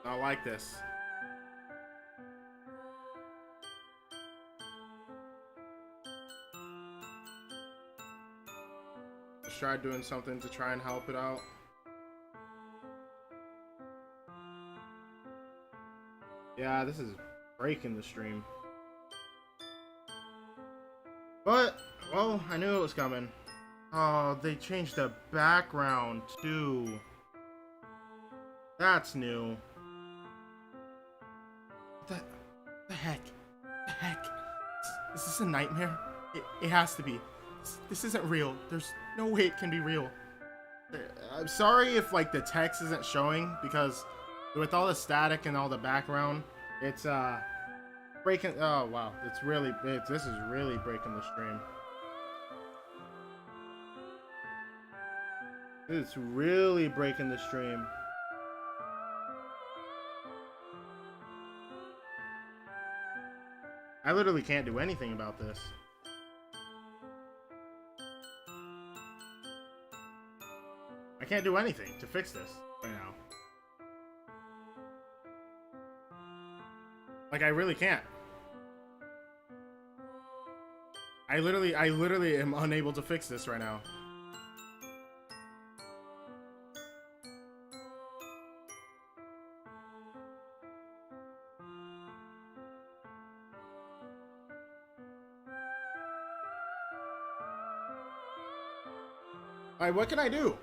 Not like this. Let's try doing something to try and help it out. Yeah, this is breaking the stream. But, well, I knew it was coming. Oh, they changed the background too. That's new. The heck? The heck? Is this a nightmare? It has to be. This isn't real. There's no way it can be real. I'm sorry if like the text isn't showing because with all the static and all the background, it's breaking. Oh wow, this is really breaking the stream. It's really breaking the stream. I literally can't do anything about this. I can't do anything to fix this right now. Like, I really can't. I literally am unable to fix this right now. Alright, what can I do?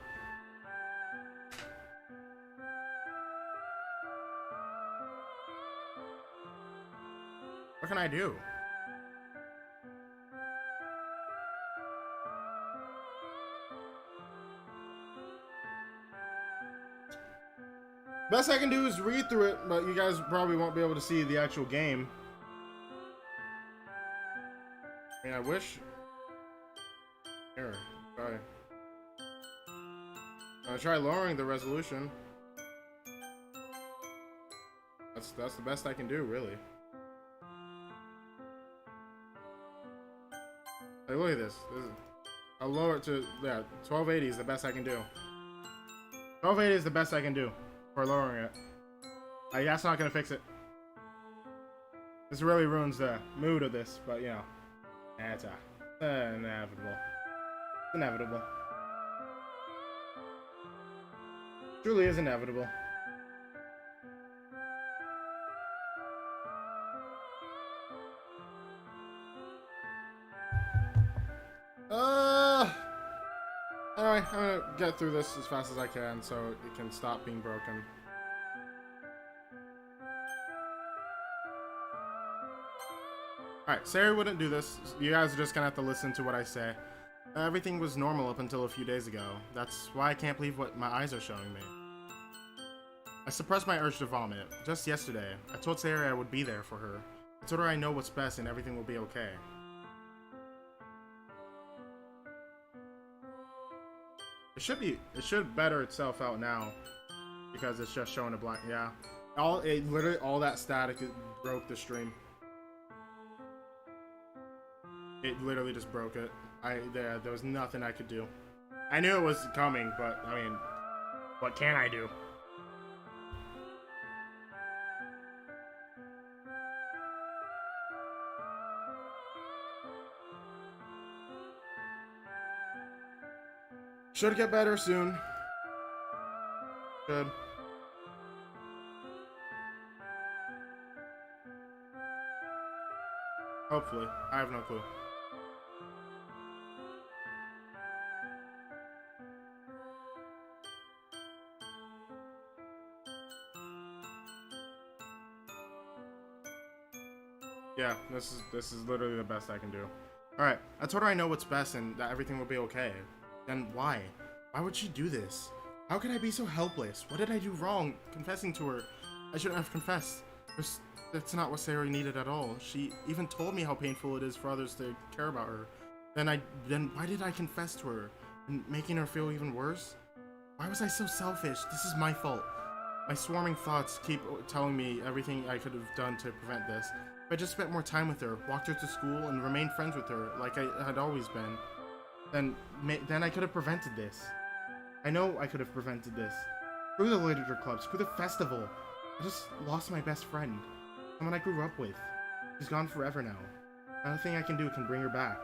What can I do? Best I can do is read through it, but you guys probably won't be able to see the actual game. I wish. Here, try. I'm gonna try lowering the resolution. That's the best I can do, really. Like, look at this. I'll lower it to, yeah, 1280 is the best I can do. 1280 is the best I can do for lowering it. That's not gonna fix it. This really ruins the mood of this, but you know, it's inevitable. It's inevitable. Truly is inevitable. Anyway, I'm gonna get through this as fast as I can so it can stop being broken. Alright, Sari wouldn't do this. You guys are just gonna have to listen to what I say. Everything was normal up until a few days ago. That's why I can't believe what my eyes are showing me. I suppressed my urge to vomit. Just yesterday, I told Sari I would be there for her. I told her I know what's best and everything will be okay. It should better itself out now because it's just showing a black. Yeah, literally all that static broke the stream. It literally just broke it. There was nothing I could do. I knew it was coming, but I mean, what can I do? Should get better soon. Should. Hopefully. I have no clue. Yeah, this is literally the best I can do. Alright, I told her I know what's best and that everything will be okay. Then why? Why would she do this? How could I be so helpless? What did I do wrong? Confessing to her. I shouldn't have confessed. That's not what Sari needed at all. She even told me how painful it is for others to care about her. Then why did I confess to her? And making her feel even worse? Why was I so selfish? This is my fault. My swarming thoughts keep telling me everything I could have done to prevent this. If I just spent more time with her, walked her to school, and remained friends with her like I had always been, then I could have prevented this. I know I could have prevented this. Screw the literature club, screw the festival. I just lost my best friend. Someone I grew up with. She's gone forever now. Nothing I can do can bring her back.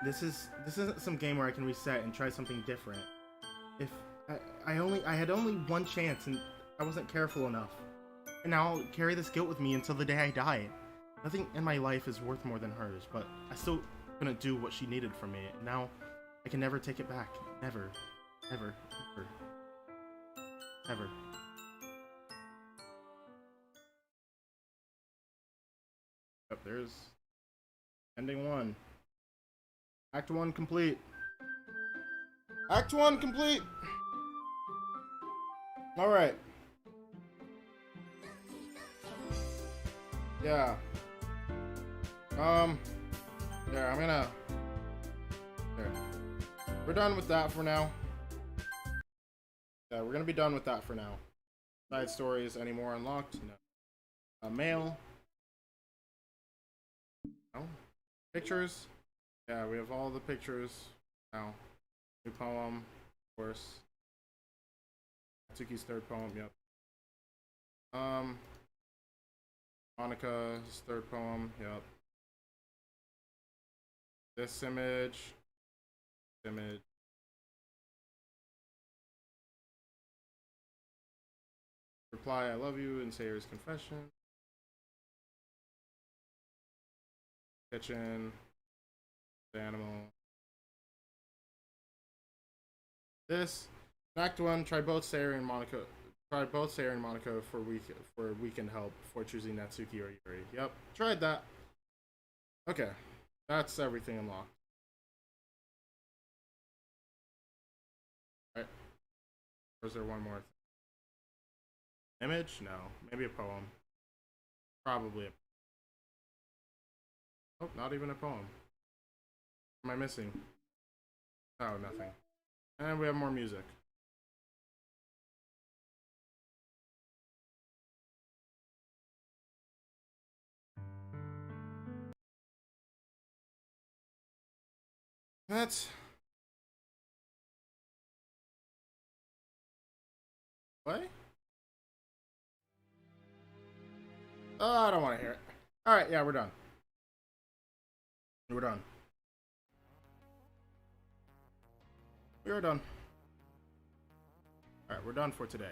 This isn't some game where I can reset and try something different. If I had only one chance and I wasn't careful enough. And now I'll carry this guilt with me until the day I die. Nothing in my life is worth more than hers, but I still couldn't do what she needed from me. And now I can never take it back. Never. Ever. Ever. Ever. Yep, there's ending 1. Act 1 complete. Act 1 complete! Alright. Yeah. There, I'm gonna... There. We're done with that for now. Yeah, we're gonna be done with that for now. Side stories anymore unlocked? No. Mail. No. Pictures. Yeah, we have all the pictures now. New poem, of course. Tsuki's third poem, yep. Monika's third poem, yep. This image. Reply, I love you, and Sayer's confession. Kitchen. The animal. This. Act 1, try both Sayer and Monaco. Try both Sayer and Monaco for weekend help before choosing Natsuki or Yuri. Yep, tried that. Okay, that's everything unlocked. Alright. Or is there one more thing? Image? No. Maybe a poem. Probably. Oh, not even a poem. What am I missing? Oh, nothing. And we have more music. That's... What? Oh, I don't want to hear it. Alright, yeah, we're done. We're done. We're done. Alright, we're done for today.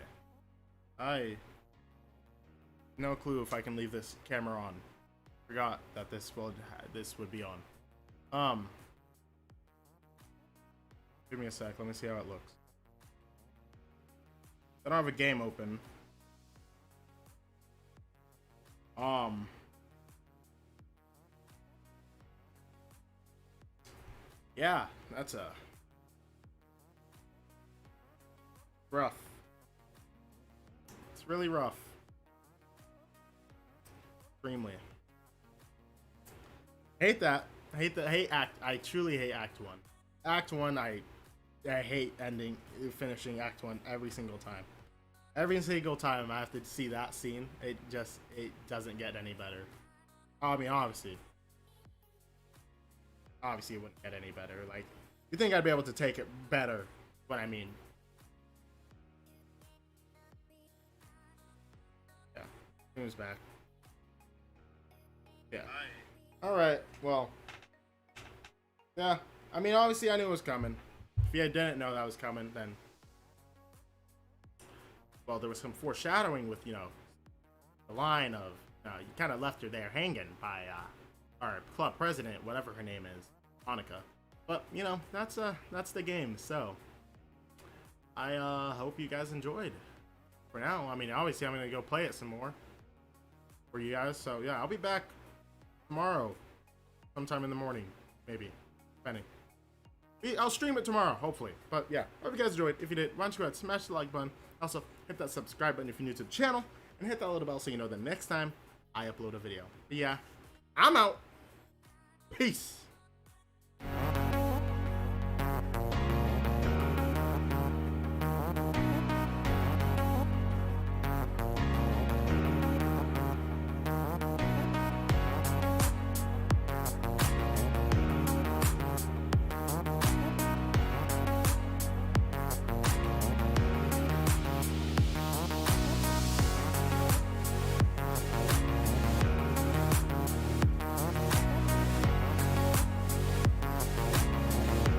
No clue if I can leave this camera on. Forgot that this would be on. Give me a sec, let me see how it looks. I don't have a game open. Yeah, that's a rough. It's really rough. Extremely. Hate that. Hate act. I truly hate Act 1. Act 1, I hate finishing Act 1 every single time. Every single time I have to see that scene, it doesn't get any better. I mean, obviously it wouldn't get any better. Like, you think I'd be able to take it better, what I mean. Yeah, who's back? Yeah. Alright, well. Yeah, I mean, obviously I knew it was coming. If you didn't know that was coming, then... Well, there was some foreshadowing with, you know, the line of... you kind of left her there hanging by our club president, whatever her name is, Monica. But, you know, that's the game, so... I hope you guys enjoyed. For now, I mean, obviously I'm going to go play it some more for you guys. So, yeah, I'll be back tomorrow, sometime in the morning, maybe, depending. I'll stream it tomorrow, hopefully. But, yeah, hope you guys enjoyed. If you did, why don't you go ahead and smash the like button. Also, hit that subscribe button if you're new to the channel. And hit that little bell so you know the next time I upload a video. But, yeah, I'm out. Peace.